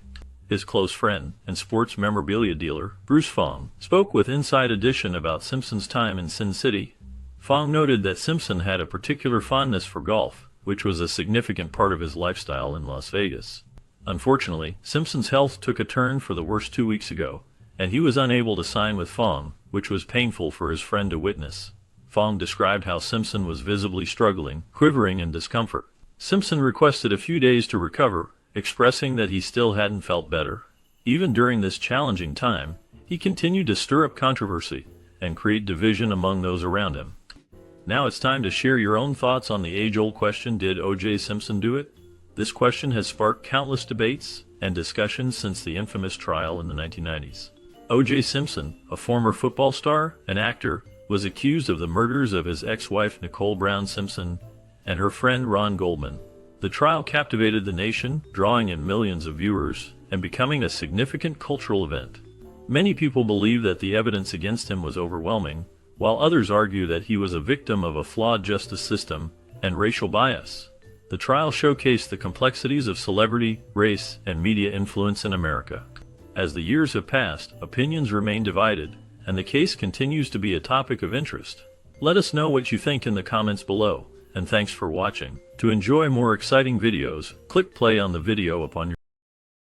His close friend and sports memorabilia dealer, Bruce Fong, spoke with Inside Edition about Simpson's time in Sin City. Fong noted that Simpson had a particular fondness for golf, which was a significant part of his lifestyle in Las Vegas. Unfortunately, Simpson's health took a turn for the worse 2 weeks ago, and he was unable to sign with Fong, which was painful for his friend to witness. Fong described how Simpson was visibly struggling, quivering in discomfort. Simpson requested a few days to recover, expressing that he still hadn't felt better. Even during this challenging time, he continued to stir up controversy and create division among those around him. Now it's time to share your own thoughts on the age-old question, did O.J. Simpson do it? This question has sparked countless debates and discussions since the infamous trial in the 1990s. O.J. Simpson, a former football star and actor, was accused of the murders of his ex-wife Nicole Brown Simpson and her friend Ron Goldman. The trial captivated the nation, drawing in millions of viewers and becoming a significant cultural event. Many people believe that the evidence against him was overwhelming, while others argue that he was a victim of a flawed justice system and racial bias. The trial showcased the complexities of celebrity, race, and media influence in America. As the years have passed, opinions remain divided, and the case continues to be a topic of interest. Let us know what you think in the comments below, and thanks for watching. To enjoy more exciting videos, click play on the video upon your